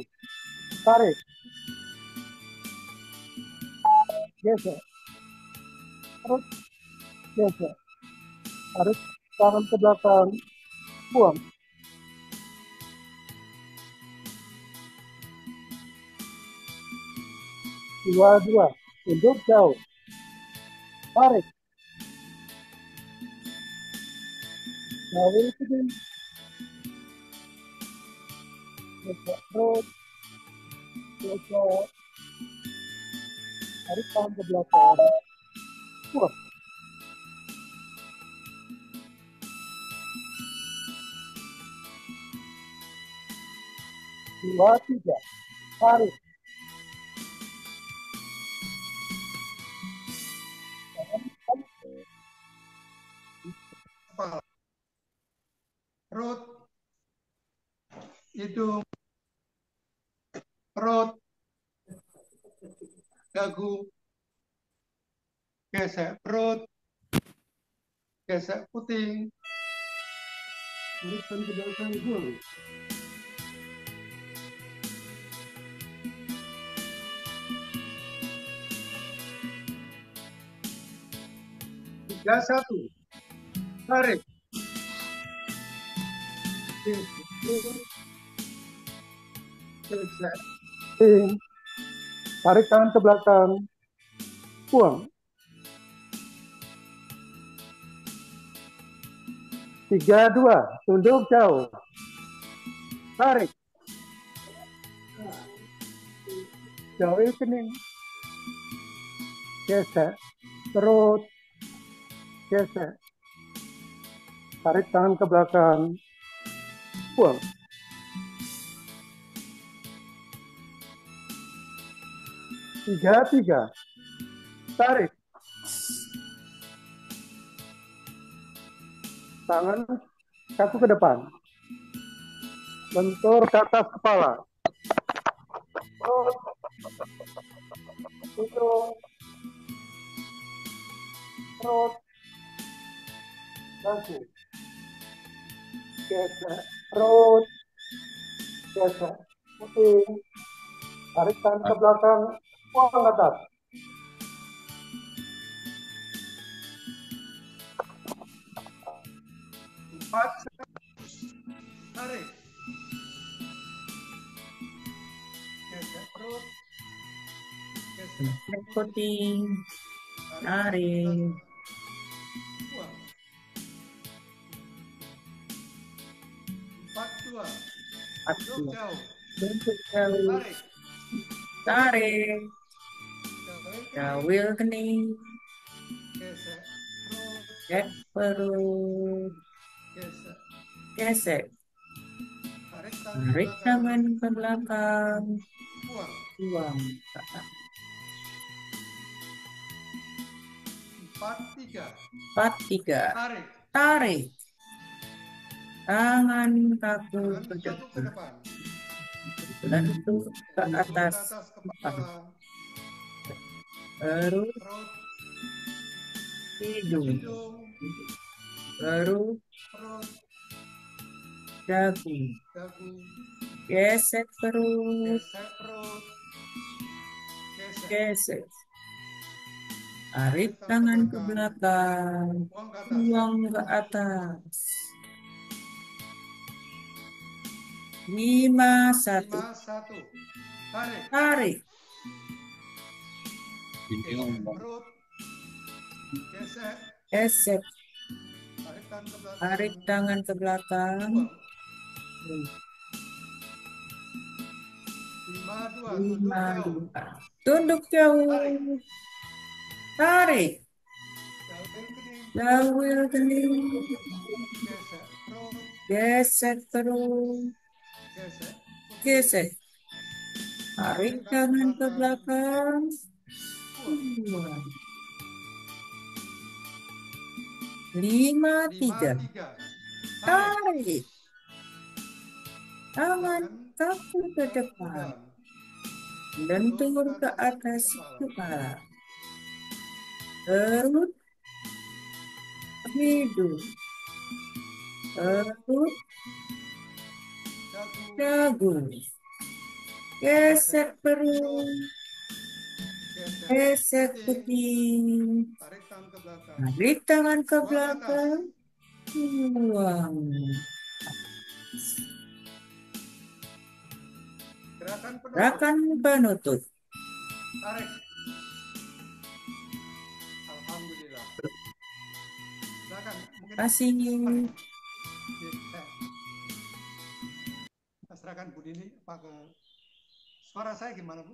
Tarik. Gesek. Perut. Gesek. Tarik tangan ke belakang. Buang. Dua, dua. Tunduk jauh. Tarik. Jauh sedikit. Gesek perut. Gesek. Tarik tangan ke belakang. Buang. Dua, tiga. Tarik. Kepala, perut, hidung, perut, dagu, gesek perut, gesek puting, Tarik ke belakang. Buang. tiga, satu. Tarik. Gesek. Tarik tangan ke belakang. Buang. Tiga, dua. Tunduk jauh. Tarik. Jauhi kening. Gesek. Perut. Gesek. Tarik tangan ke belakang. Buang. Tiga, tiga. Tarik. Tangan kaku ke depan. Lentur ke atas kepala. Perut. Hidung. Perut. Dagu. Gesek perut. Gesek puting. Tarik tangan ke belakang. Buang ke atas. Empat, tarik. Gesek perut, gesek puting. Tarik. buang. Empat, dua. Tunduk jauh. Tunduk jauh. Tarik. Tarik. Jauhi kening. Gesek perut, Gesek perut. gesek. Gesek. Tarik tangan Tarik ke belakang. tangan ke belakang. Buang. Buang ke atas. Empat, tiga. Empat, tiga. Tarik. Tarik. Tangan kaku Tangan ke kaku ke depan. depan. Lentur ke Ke atas. atas kepala. Perut. Perut, Hidung. hidung, Perut. perut, Dagu. dagu, Gesek perut. gesek perut, gesek. Gesek. Tarik tangan ke belakang. Buang ke atas. Buang ke atas. 51. 51. Tarik. Tarik. Perut. Gesek. Gesek. Tarik tangan Tarik tangan ke ke belakang. belakang. Buang. 52. Tunduk 52. Tunduk jauh. jauh. Tarik. Tarik. Jauhin kening. Jauh kening. Gesek Gesek perut. perut. Gesek. Gesek. Tarik tangan ke belakang. Buang. 53. 53. Tarik. Tangan kaki ke depan. Lentur ke atas kepala. Perut. Hidung. Perut. Dagu. Gesek perut. Gesek kuping. Tarik tangan ke belakang. Buang. Gerakan penutup. Tarik. Alhamdulillah. Silakan. Kasih. Serahkan Bu Dini. Suara saya gimana, Bu?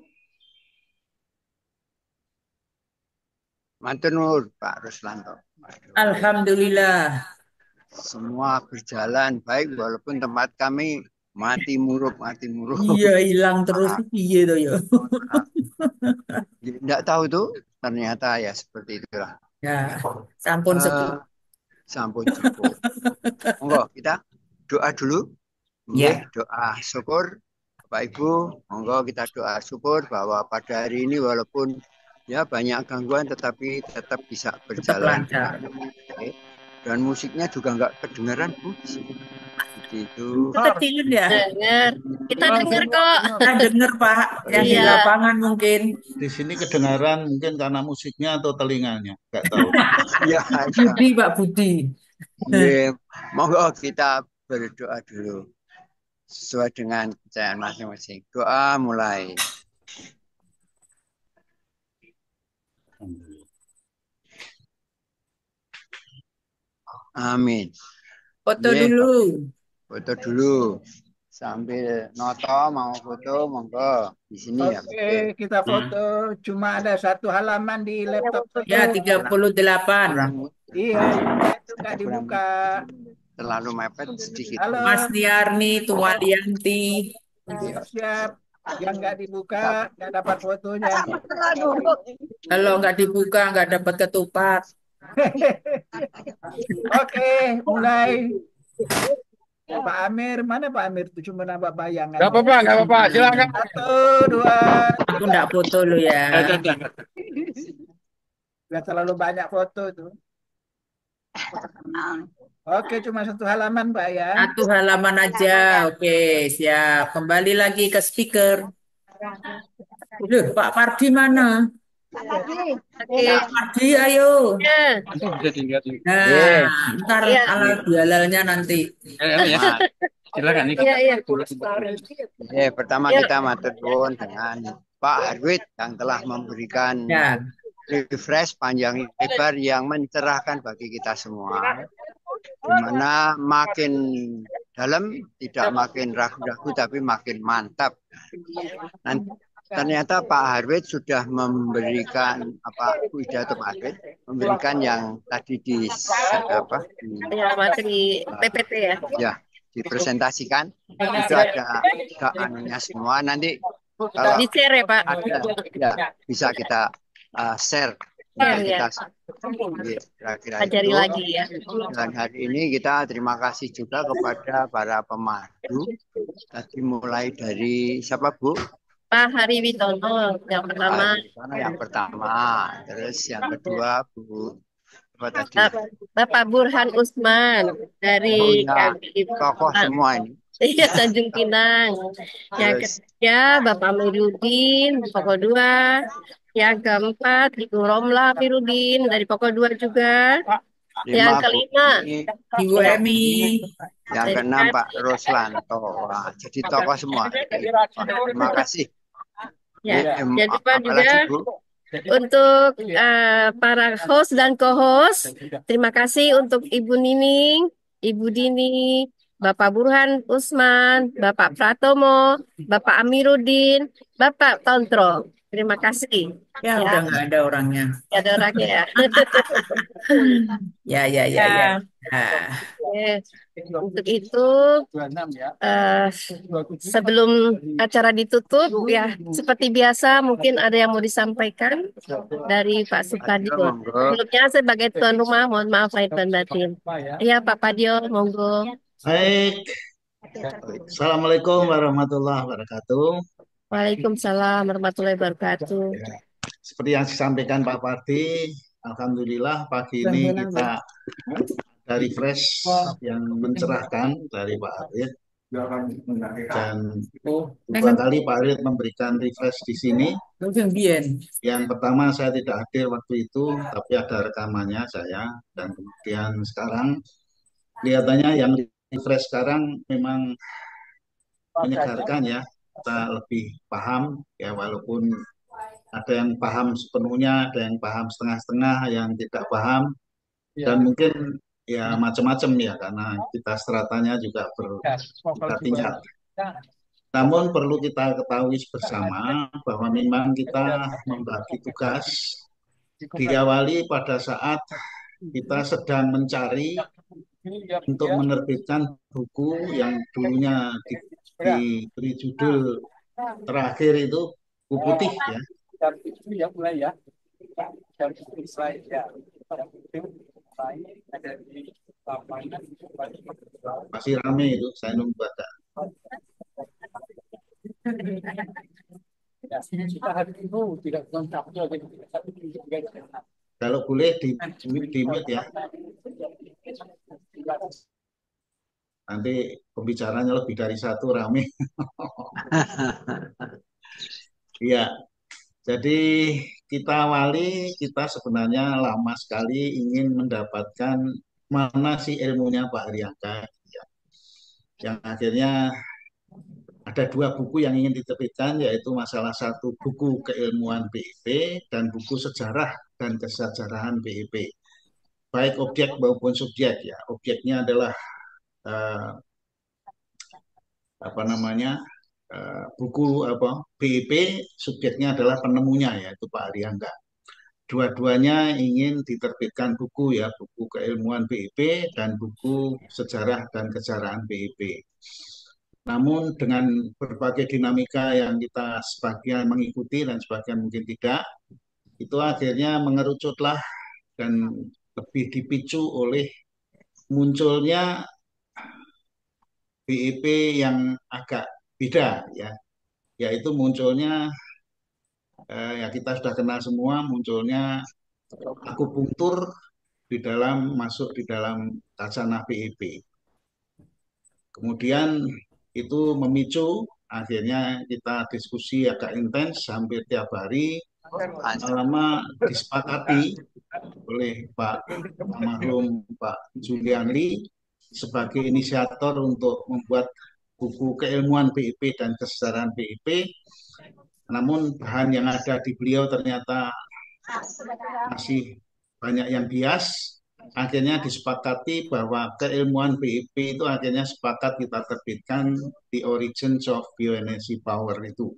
Matur nuwun Pak Ruslanto. Alhamdulillah. Semua berjalan baik walaupun tempat kami mati murup. Iya, hilang terus. Iya toh ya. Tidak tahu tuh, ternyata ya seperti itulah. Ya, sampun sepuh. Sampun sepuh. Monggo kita doa dulu. Ya. Doa syukur Bapak Ibu. Monggo kita doa syukur bahwa pada hari ini walaupun ya banyak gangguan tetapi tetap bisa berjalan. Tetap lancar. Oke. Dan musiknya juga nggak kedengaran Bu. Itu Kecilin ya. Dengar. Kita dengar kok. Kita dengar Pak. Yang di Iya. lapangan mungkin. Di sini kedengaran mungkin karena musiknya atau telinganya, nggak tahu. ya, Budi Pak Budi. ya. Monggo kita berdoa dulu sesuai dengan kepercayaan masing-masing. Doa mulai. Amin. Foto Ye, dulu. Foto dulu. Sambil noto mau foto, monggo di sini ya. Oke, kita foto. Cuma ada satu halaman di laptop Ya, saya. 38. Iya, itu nggak dibuka. Terlalu mepet sedikit. Halo. Mas Niarni, Tuwalianti. Siap. Yang nggak dibuka, nggak dapat fotonya. Kalau nggak dibuka, nggak dapat ketupat. Oke, mulai. Pak Amir, mana Pak Amir? Itu cuma nampak bayangan. Nggak apa-apa, silakan. 1, 2. Aku nggak foto lo ya. Nggak terlalu banyak foto itu. Oke, cuma satu halaman Pak ya. Satu halaman aja. Oke, siap. Kembali lagi ke speaker. Loh, Pak Pardi mana? Pak Pardi, ayo. Nah, ntar halal bihalalnya nanti. Silakan. Pertama kita matur nuwun dengan Pak Harwit yang telah memberikan refresh panjang lebar yang mencerahkan bagi kita semua. Dimana makin dalam tidak makin ragu-ragu tapi makin mantap. Ternyata Pak Harwit sudah memberikan pidato Pak Harwit memberikan yang tadi di materi PPT ya. Ya, dipresentasikan itu ada anunya semua nanti kalau di share ya Pak. Ada, ya bisa kita share. Ya. Kira-kira Ajari itu. lagi ya. Dan hari ini kita terima kasih juga kepada para pemandu. Tadi mulai dari siapa Bu? Pak Hari Witono yang pertama. Yang pertama, terus yang kedua Bu apa tadi? Bapak Burhan Usman dari tokoh semua ini. Iya, Tanjung Pinang. Yang ketiga Bapak Amiruddin Pokok 2. Yang keempat Ibu Romla Firudin dari Pokok 2 juga. Yang 5 Bu kelima, Emi, Ibu ya. Emi. yang keenam Pak Ruslanto. Wah, jadi tokoh semua. Wah, terima kasih. Ya, jadi Pak Apalagi juga Bu? untuk para host dan co-host, terima kasih untuk Ibu Nining, Ibu Dini, Bapak Burhan Usman, Bapak Pratomo, Bapak Amiruddin, Bapak Tontro. Terima kasih. Ya, Ya, udah nggak ada orangnya. ya ada orangnya ya. Ya, ya, ya, ya. Ya, Ya. untuk itu eh, sebelum acara ditutup ya seperti biasa mungkin ada yang mau disampaikan dari Pak Adio, Supadio. monggo. Sebelumnya sebagai tuan rumah mohon maaf lahir dan batin. Iya Pak Padio, monggo. Baik, Assalamualaikum warahmatullahi wabarakatuh. Waalaikumsalam warahmatullahi wabarakatuh. Ya, seperti yang disampaikan Pak Pardi, Alhamdulillah pagi ini kita ada refresh yang mencerahkan dari Pak Arid. Dan dua kali Pak Arid memberikan refresh di sini. Yang pertama saya tidak hadir waktu itu, tapi ada rekamannya saya. Dan kemudian sekarang kelihatannya yang refresh sekarang memang menyegarkan ya, kita lebih paham ya, walaupun ada yang paham sepenuhnya, ada yang paham setengah-setengah, yang tidak paham, dan mungkin ya macam-macam ya, karena kita stratanya juga kita tingkat. Namun perlu kita ketahui bersama bahwa memang kita membagi tugas diawali pada saat kita sedang mencari untuk menerbitkan buku yang dulunya diberi judul terakhir itu buku putih ya. Masih rame itu, saya nunggu baca. Kalau boleh di mute ya. Nanti pembicaranya lebih dari satu, rame. Iya, jadi kita awali, kita sebenarnya lama sekali ingin mendapatkan mana sih ilmunya Pak Ariangka. Ya. Yang akhirnya ada dua buku yang ingin diterbitkan, yaitu masalah satu buku keilmuan BIP dan buku sejarah dan kesejarahan BIP. Baik objek maupun subjek ya. Objeknya adalah buku BIP, subjeknya adalah penemunya yaitu Pak Ariangga. Dua-duanya ingin diterbitkan buku ya, buku keilmuan BIP dan buku sejarah dan kesejarahan BIP. Namun dengan berbagai dinamika yang kita sebagian mengikuti dan sebagian mungkin tidak, itu akhirnya mengerucutlah dan lebih dipicu oleh munculnya BIP yang agak beda ya, yaitu munculnya ya kita sudah kenal semua, munculnya akupunktur masuk di dalam kacana BIP. Kemudian itu memicu akhirnya kita diskusi agak intens hampir tiap hari, lama disepakati oleh Pak almarhum Pak Julian Lee sebagai inisiator untuk membuat buku keilmuan BIP dan kesejarahan BIP. Namun bahan yang ada di beliau ternyata masih banyak yang bias. Akhirnya disepakati bahwa keilmuan BIP itu akhirnya sepakat kita terbitkan The Origins of Bioenergy Power itu.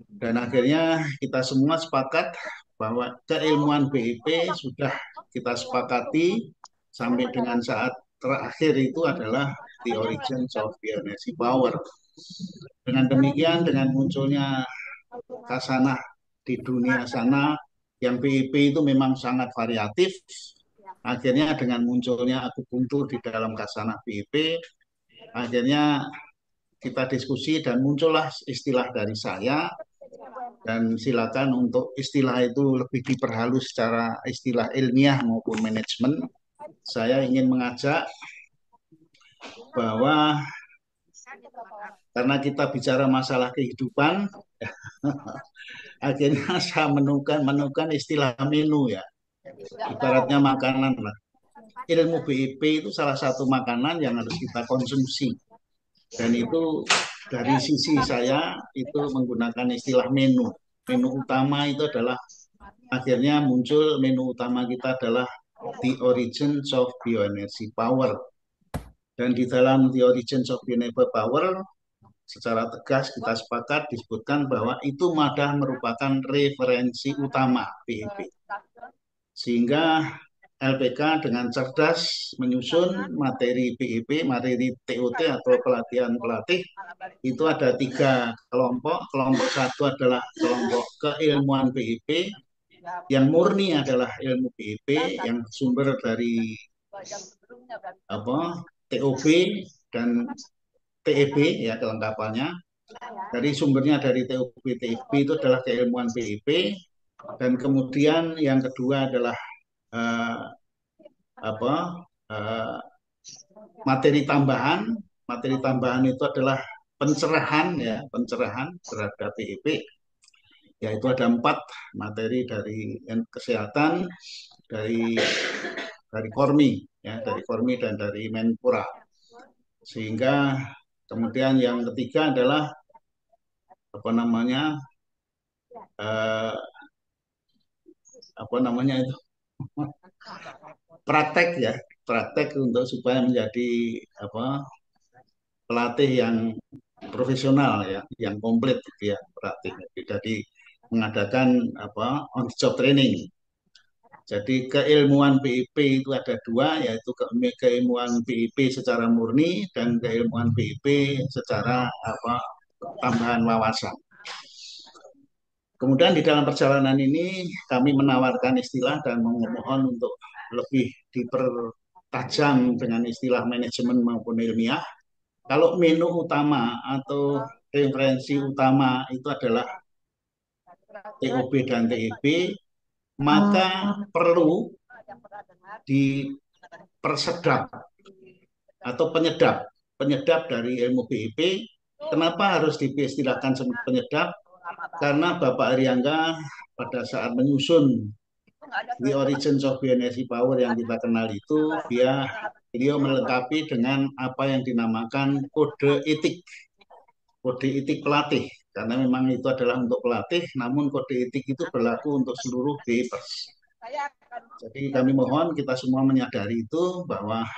Dan akhirnya kita semua sepakat bahwa keilmuan BIP sudah kita sepakati sampai dengan saat terakhir itu adalah The Origins of Bioenergy Power. Dengan demikian, dengan munculnya kasanah di dunia sana, yang BIP itu memang sangat variatif. Akhirnya dengan munculnya akupunktur di dalam kasanah BIP, akhirnya kita diskusi dan muncullah istilah dari saya. Dan silakan untuk istilah itu lebih diperhalus secara istilah ilmiah maupun manajemen. Saya ingin mengajak bahwa karena kita bicara masalah kehidupan, akhirnya saya menemukan istilah menu ya. ibaratnya makanan lah. Ilmu BIP itu salah satu makanan yang harus kita konsumsi. Dan itu dari sisi saya itu menggunakan istilah menu. Menu utama itu adalah akhirnya muncul menu utama kita adalah The Origins of Bioenergy Power. Dan di dalam The Origins of Bioenergy Power secara tegas kita sepakat disebutkan bahwa itu madah merupakan referensi utama BIP. Sehingga LPK dengan cerdas menyusun materi BIP, materi TOT atau pelatihan pelatih, itu ada 3 kelompok. Kelompok satu adalah kelompok keilmuan BIP, yang murni adalah ilmu BIP, yang sumber dari TOB dan TEB ya kelengkapannya. Dari sumbernya dari TOB, TEB itu adalah keilmuan BIP, dan kemudian yang kedua adalah materi tambahan. Materi tambahan itu adalah pencerahan terhadap BIP. Yaitu ada 4 materi dari kesehatan, dari Kormi ya, dari Kormi dan dari Menpora. Sehingga kemudian yang ketiga adalah praktek ya, praktek untuk supaya menjadi pelatih yang profesional ya, yang komplit gitu ya praktiknya. Jadi mengadakan on the job training. Jadi keilmuan BIP itu ada 2, yaitu keilmuan BIP secara murni dan keilmuan BIP secara tambahan wawasan. Kemudian di dalam perjalanan ini kami menawarkan istilah dan memohon untuk lebih dipertajam dengan istilah manajemen maupun ilmiah. Kalau menu utama atau referensi utama itu adalah TOB dan TEB, maka perlu dipersedap atau penyedap dari ilmu BIP. Kenapa harus diistilahkan sebagai penyedap? Karena Bapak Aryangga pada saat menyusun The Origins of Bioenergy Power yang kita kenal itu, beliau melengkapi dengan apa yang dinamakan kode etik pelatih. Karena memang itu adalah untuk pelatih, namun kode etik itu berlaku untuk seluruh BIPers. Jadi kami mohon kita semua menyadari itu bahwa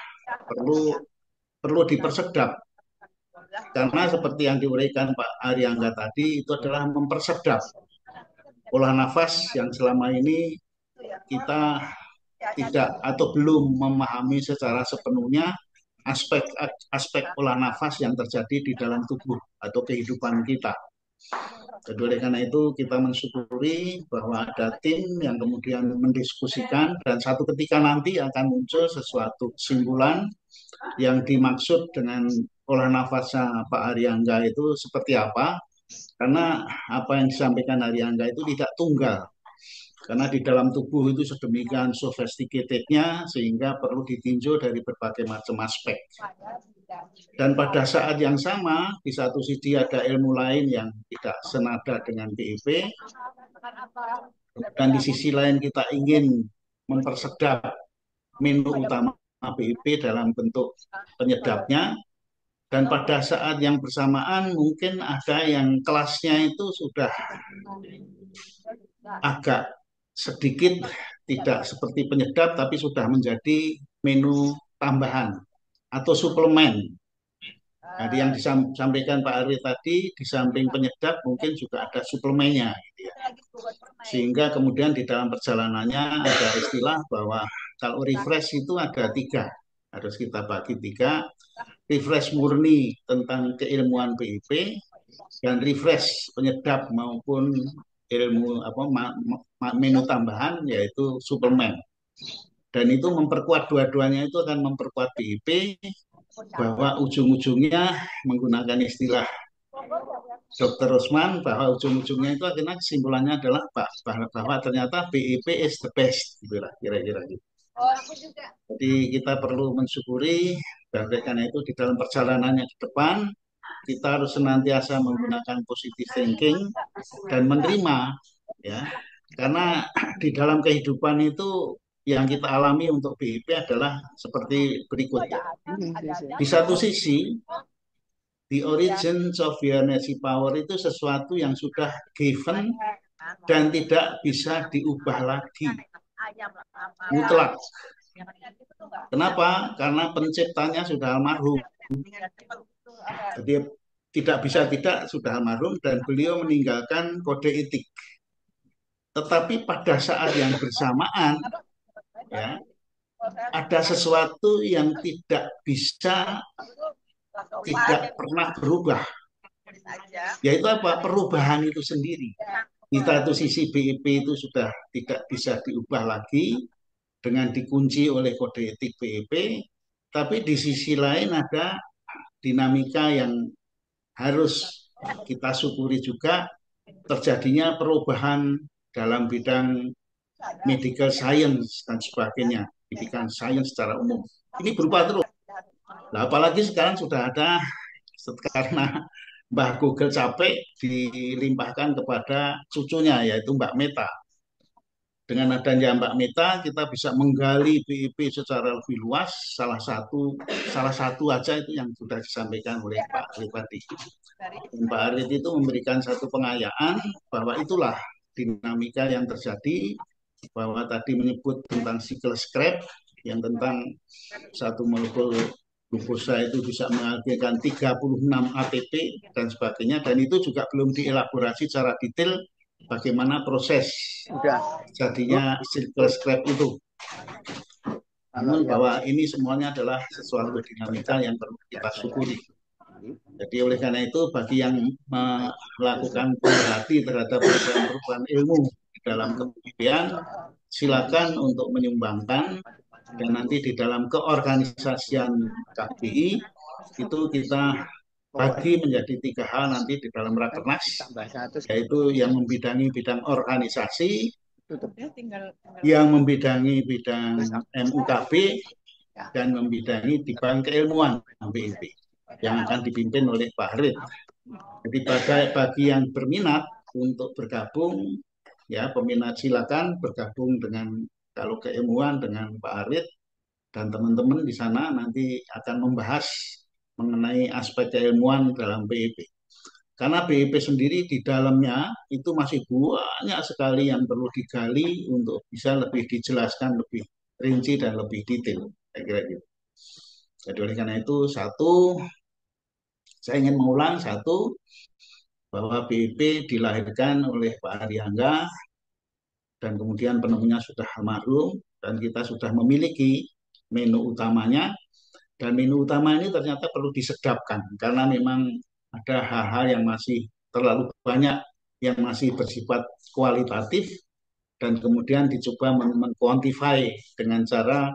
perlu dipersedap. Karena seperti yang diuraikan Pak Aryangga tadi, itu adalah mempersedap olah nafas yang selama ini kita tidak atau belum memahami secara sepenuhnya aspek olah nafas yang terjadi di dalam tubuh atau kehidupan kita. Jadi oleh karena itu kita mensyukuri bahwa ada tim yang kemudian mendiskusikan, dan satu ketika nanti akan muncul sesuatu kesimpulan yang dimaksud dengan olah nafasnya Pak Aryangga itu seperti apa. Karena apa yang disampaikan Aryangga itu tidak tunggal. Karena di dalam tubuh itu sedemikian sophisticatednya sehingga perlu ditinjau dari berbagai macam aspek. Dan pada saat yang sama, di satu sisi ada ilmu lain yang tidak senada dengan BIP, dan di sisi lain kita ingin mempersedap menu utama BIP dalam bentuk penyedapnya, dan pada saat yang bersamaan mungkin ada yang kelasnya itu sudah agak sedikit tidak seperti penyedap, tapi sudah menjadi menu tambahan atau suplemen. Jadi yang disampaikan Pak Arwi tadi, di samping penyedap mungkin juga ada suplemennya, gitu ya. Sehingga kemudian di dalam perjalanannya ada istilah bahwa kalau refresh itu ada 3, harus kita bagi 3. Refresh murni tentang keilmuan BIP, dan refresh penyedap maupun ilmu menu tambahan yaitu suplemen. Dan itu memperkuat dua-duanya, itu akan memperkuat BIP, bahwa ujung-ujungnya menggunakan istilah Dr. Rosman, bahwa ujung-ujungnya itu akhirnya kesimpulannya adalah bahwa ternyata BIP is the best, kira-kira gitu. Jadi kita perlu mensyukuri, dan karena itu di dalam perjalanannya ke depan kita harus senantiasa menggunakan positive thinking dan menerima, ya, karena di dalam kehidupan itu yang kita alami untuk BIP adalah seperti berikut. Di satu sisi, the origin of energy power itu sesuatu yang sudah given dan tidak bisa diubah lagi, mutlak. Kenapa? Karena penciptanya sudah almarhum. Jadi tidak bisa tidak sudah almarhum dan beliau meninggalkan kode etik. Tetapi pada saat yang bersamaan, ya, ada sesuatu yang tidak bisa, tidak pernah berubah. Yaitu apa? Perubahan itu sendiri. Di satu sisi BIP itu sudah tidak bisa diubah lagi dengan dikunci oleh kode etik BIP, tapi di sisi lain ada dinamika yang harus kita syukuri juga, terjadinya perubahan dalam bidang medical science dan sebagainya, pendidikan sains secara umum. Ini berubah terus. Nah, apalagi sekarang sudah ada, karena Mbah Google capek, dilimpahkan kepada cucunya, yaitu Mbak Meta. Dengan adanya Mbak Meta, kita bisa menggali BIP secara lebih luas. Salah satu aja itu yang sudah disampaikan oleh Pak Arif tadi. Pak Arif itu memberikan satu pengayaan bahwa itulah dinamika yang terjadi, bahwa tadi menyebut tentang siklus scrap, yang tentang satu molekul glukosa itu bisa menghasilkan 36 ATP dan sebagainya, dan itu juga belum dielaborasi secara detail bagaimana proses jadinya siklus scrap itu. Namun bahwa ini semuanya adalah sesuatu dinamika yang perlu kita syukuri. Jadi oleh karena itu, bagi yang melakukan pemerhati terhadap perubahan ilmu di dalam kepemimpinan, silakan untuk menyumbangkan, dan nanti di dalam keorganisasian KBI itu kita bagi menjadi 3 hal nanti di dalam Rakernas, yaitu yang membidangi bidang organisasi, yang membidangi bidang MUKB, dan membidangi di bidang keilmuan BIP yang akan dipimpin oleh Pak Harid. Jadi bagi yang berminat untuk bergabung, ya peminat silakan bergabung dengan, kalau keilmuan dengan Pak Harid dan teman-teman di sana nanti akan membahas mengenai aspek keilmuan dalam BIP. Karena BIP sendiri di dalamnya itu masih banyak sekali yang perlu digali untuk bisa lebih dijelaskan, lebih rinci dan lebih detail. Saya kira gitu. Jadi oleh karena itu, saya ingin mengulang bahwa BIP dilahirkan oleh Pak Aryangga dan kemudian penemunya sudah almarhum, dan kita sudah memiliki menu utamanya, dan menu utama ini ternyata perlu disedapkan karena memang ada hal-hal yang masih terlalu banyak yang masih bersifat kualitatif, dan kemudian dicoba mengkuantify dengan cara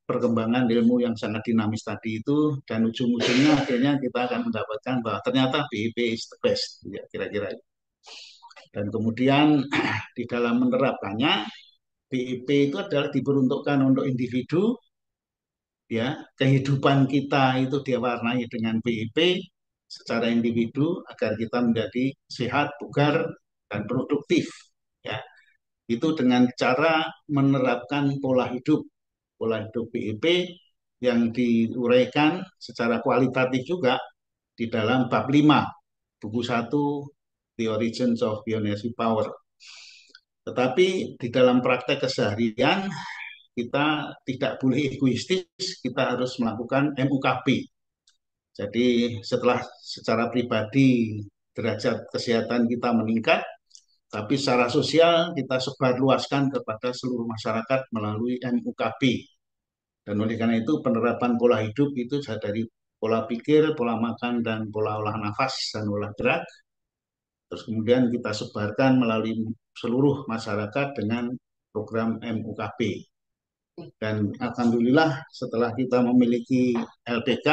perkembangan ilmu yang sangat dinamis tadi itu, dan ujung-ujungnya akhirnya kita akan mendapatkan bahwa ternyata BIP is the best, ya, kira-kira. Dan kemudian di dalam menerapkannya, BIP itu adalah diperuntukkan untuk individu, ya, kehidupan kita itu diwarnai dengan BIP secara individu agar kita menjadi sehat, bugar, dan produktif, ya. Itu dengan cara menerapkan pola hidup BIP yang diuraikan secara kualitatif juga di dalam bab 5 buku 1 The Origins of Bioenergy Power. Tetapi di dalam praktek keseharian kita tidak boleh egoistis, kita harus melakukan MUKB. Jadi secara pribadi derajat kesehatan kita meningkat, tapi secara sosial kita sebarluaskan kepada seluruh masyarakat melalui MUKB. Dan oleh karena itu penerapan pola hidup itu dari pola pikir, pola makan, dan pola olah nafas dan olah gerak. Terus kemudian kita sebarkan melalui seluruh masyarakat dengan program MUKB. Dan alhamdulillah setelah kita memiliki LPK,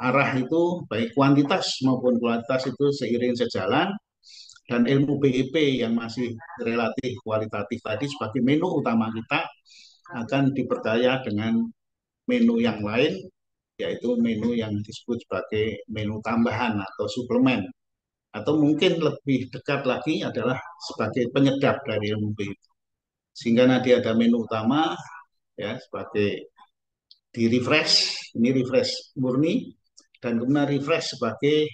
arah itu baik kuantitas maupun kualitas itu seiring sejalan, dan ilmu BIP yang masih relatif kualitatif tadi sebagai menu utama kita akan diperkaya dengan menu yang lain, yaitu menu yang disebut sebagai menu tambahan atau suplemen, atau mungkin lebih dekat lagi adalah sebagai penyedap dari ilmu BIP. sehingga nanti ada menu utama ya sebagai di refresh, ini refresh murni, dan kemudian refresh sebagai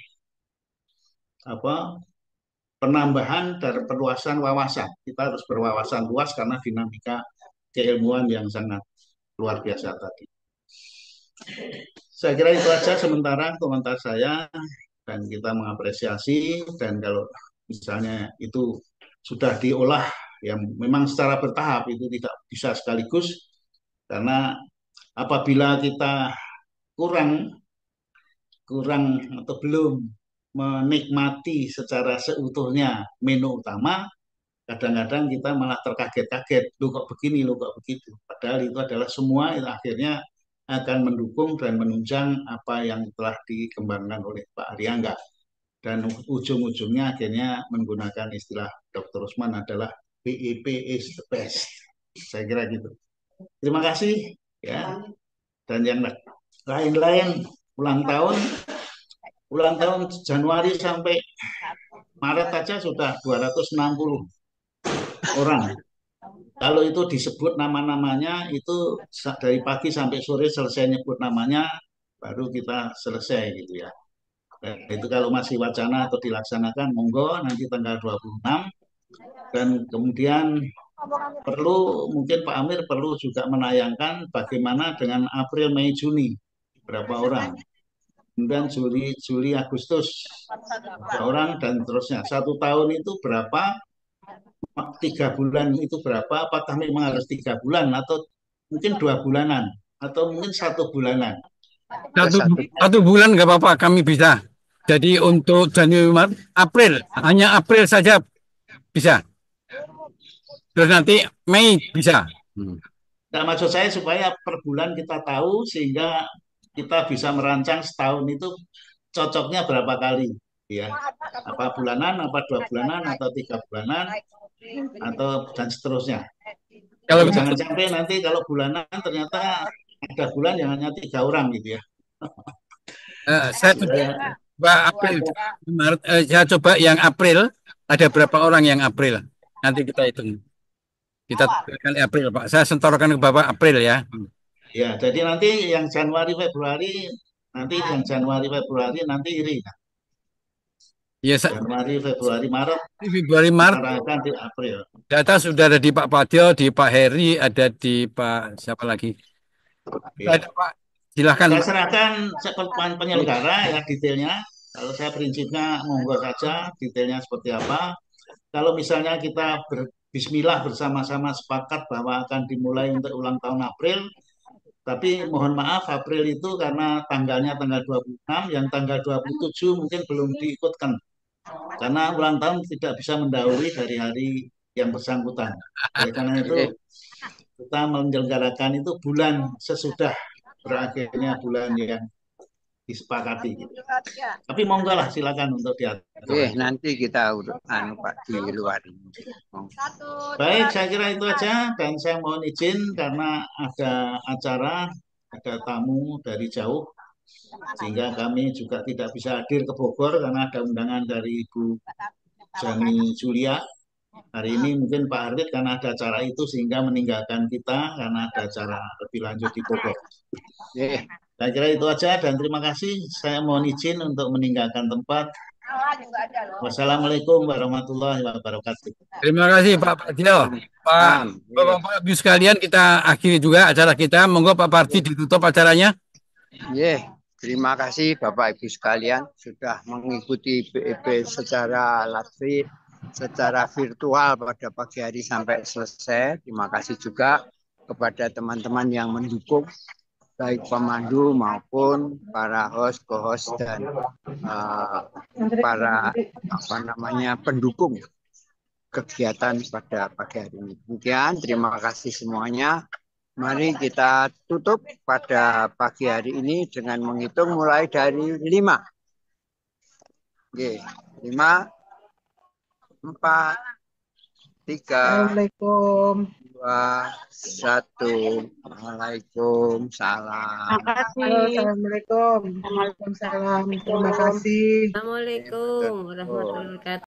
apa penambahan dan perluasan wawasan. Kita harus berwawasan luas karena dinamika keilmuan yang sangat luar biasa tadi. Saya kira itu aja sementara komentar saya, dan kita mengapresiasi, dan kalau misalnya itu sudah diolah yang memang secara bertahap, itu tidak bisa sekaligus, karena apabila kita kurang atau belum menikmati secara seutuhnya menu utama, kadang-kadang kita malah terkaget-kaget, lu kok begini, lu kok begitu. Padahal itu adalah semua itu akhirnya akan mendukung dan menunjang apa yang telah dikembangkan oleh Pak Aryangga. Dan ujung-ujungnya akhirnya menggunakan istilah Dr. Usman adalah BEP is the best. Saya kira gitu. Terima kasih ya. Dan yang lain-lain ulang tahun Januari sampai Maret saja sudah 260 orang. Kalau itu disebut nama-namanya, itu dari pagi sampai sore selesai nyebut namanya, baru kita selesai gitu ya. Dan itu kalau masih wacana atau dilaksanakan, monggo nanti tanggal 26. Dan kemudian mungkin Pak Amir perlu juga menayangkan bagaimana dengan April, Mei, Juni, berapa orang. Kemudian Juli, Agustus, berapa orang, dan terusnya. 1 tahun itu berapa, 3 bulan itu berapa, apakah memang harus 3 bulan, atau mungkin 2 bulanan, atau mungkin 1 bulanan. Satu bulan nggak apa-apa, kami bisa. Jadi untuk Januari, Maret, April, hanya April saja bisa. Terus nanti Mei bisa. Nah, maksud saya supaya per bulan kita tahu, sehingga kita bisa merancang setahun itu cocoknya berapa kali. Ya, apa bulanan, apa 2 bulanan, atau 3 bulanan, atau dan seterusnya. Kalau jangan sampai nanti kalau bulanan ternyata ada bulan yang hanya 3 orang gitu ya. Saya coba April, Maret, saya coba yang April, ada berapa orang yang April? Nanti kita hitung. Kita kali April, Pak. Saya sentorkan ke Bapak April ya. Ya, jadi nanti yang Januari Februari nanti iri. Ya, Januari, Februari, Maret. Akan di April. Data sudah ada di Pak Padil, di Pak Heri, ada di Pak siapa lagi? Ya. Ada Pak. Silahkan. Saya serahkan penyelenggara ya detailnya. Kalau saya prinsipnya monggo saja detailnya seperti apa. Kalau misalnya kita Bismillah bersama-sama sepakat bahwa akan dimulai untuk ulang tahun April, tapi mohon maaf April itu karena tanggalnya tanggal 26, yang tanggal 27 mungkin belum diikutkan. Karena ulang tahun tidak bisa mendahului dari hari yang bersangkutan. Oleh karena itu kita menyelenggarakan itu bulan sesudah berakhirnya bulan yang disepakati. Tapi monggo lah silakan untuk diatur. Nanti kita Pak di luar. Baik, saya kira itu aja, dan saya mohon izin karena ada acara, ada tamu dari jauh, sehingga kami juga tidak bisa hadir ke Bogor karena ada undangan dari Ibu Jani Julia. Hari ini mungkin Pak Arwid karena ada acara itu sehingga meninggalkan kita karena ada acara lebih lanjut di Bogor. Saya kira itu aja, dan terima kasih. Saya mohon izin untuk meninggalkan tempat. Wassalamualaikum warahmatullahi wabarakatuh. Terima kasih Pak Padil. Bapak Ibu sekalian, kita akhiri juga acara kita. Monggo Pak Parti ditutup acaranya. Terima kasih Bapak Ibu sekalian sudah mengikuti BEP secara live, secara virtual pada pagi hari sampai selesai. Terima kasih juga kepada teman-teman yang mendukung, baik pemandu maupun para host, co-host, dan para pendukung kegiatan pada pagi hari ini. Demikian, terima kasih semuanya. Mari kita tutup pada pagi hari ini dengan menghitung mulai dari 5. 5, 4, 3, Assalamualaikum. 2, 1. Waalaikumsalam. Terima kasih. Assalamualaikum. Waalaikumsalam. Terima kasih. Assalamualaikum warahmatullahi wabarakatuh.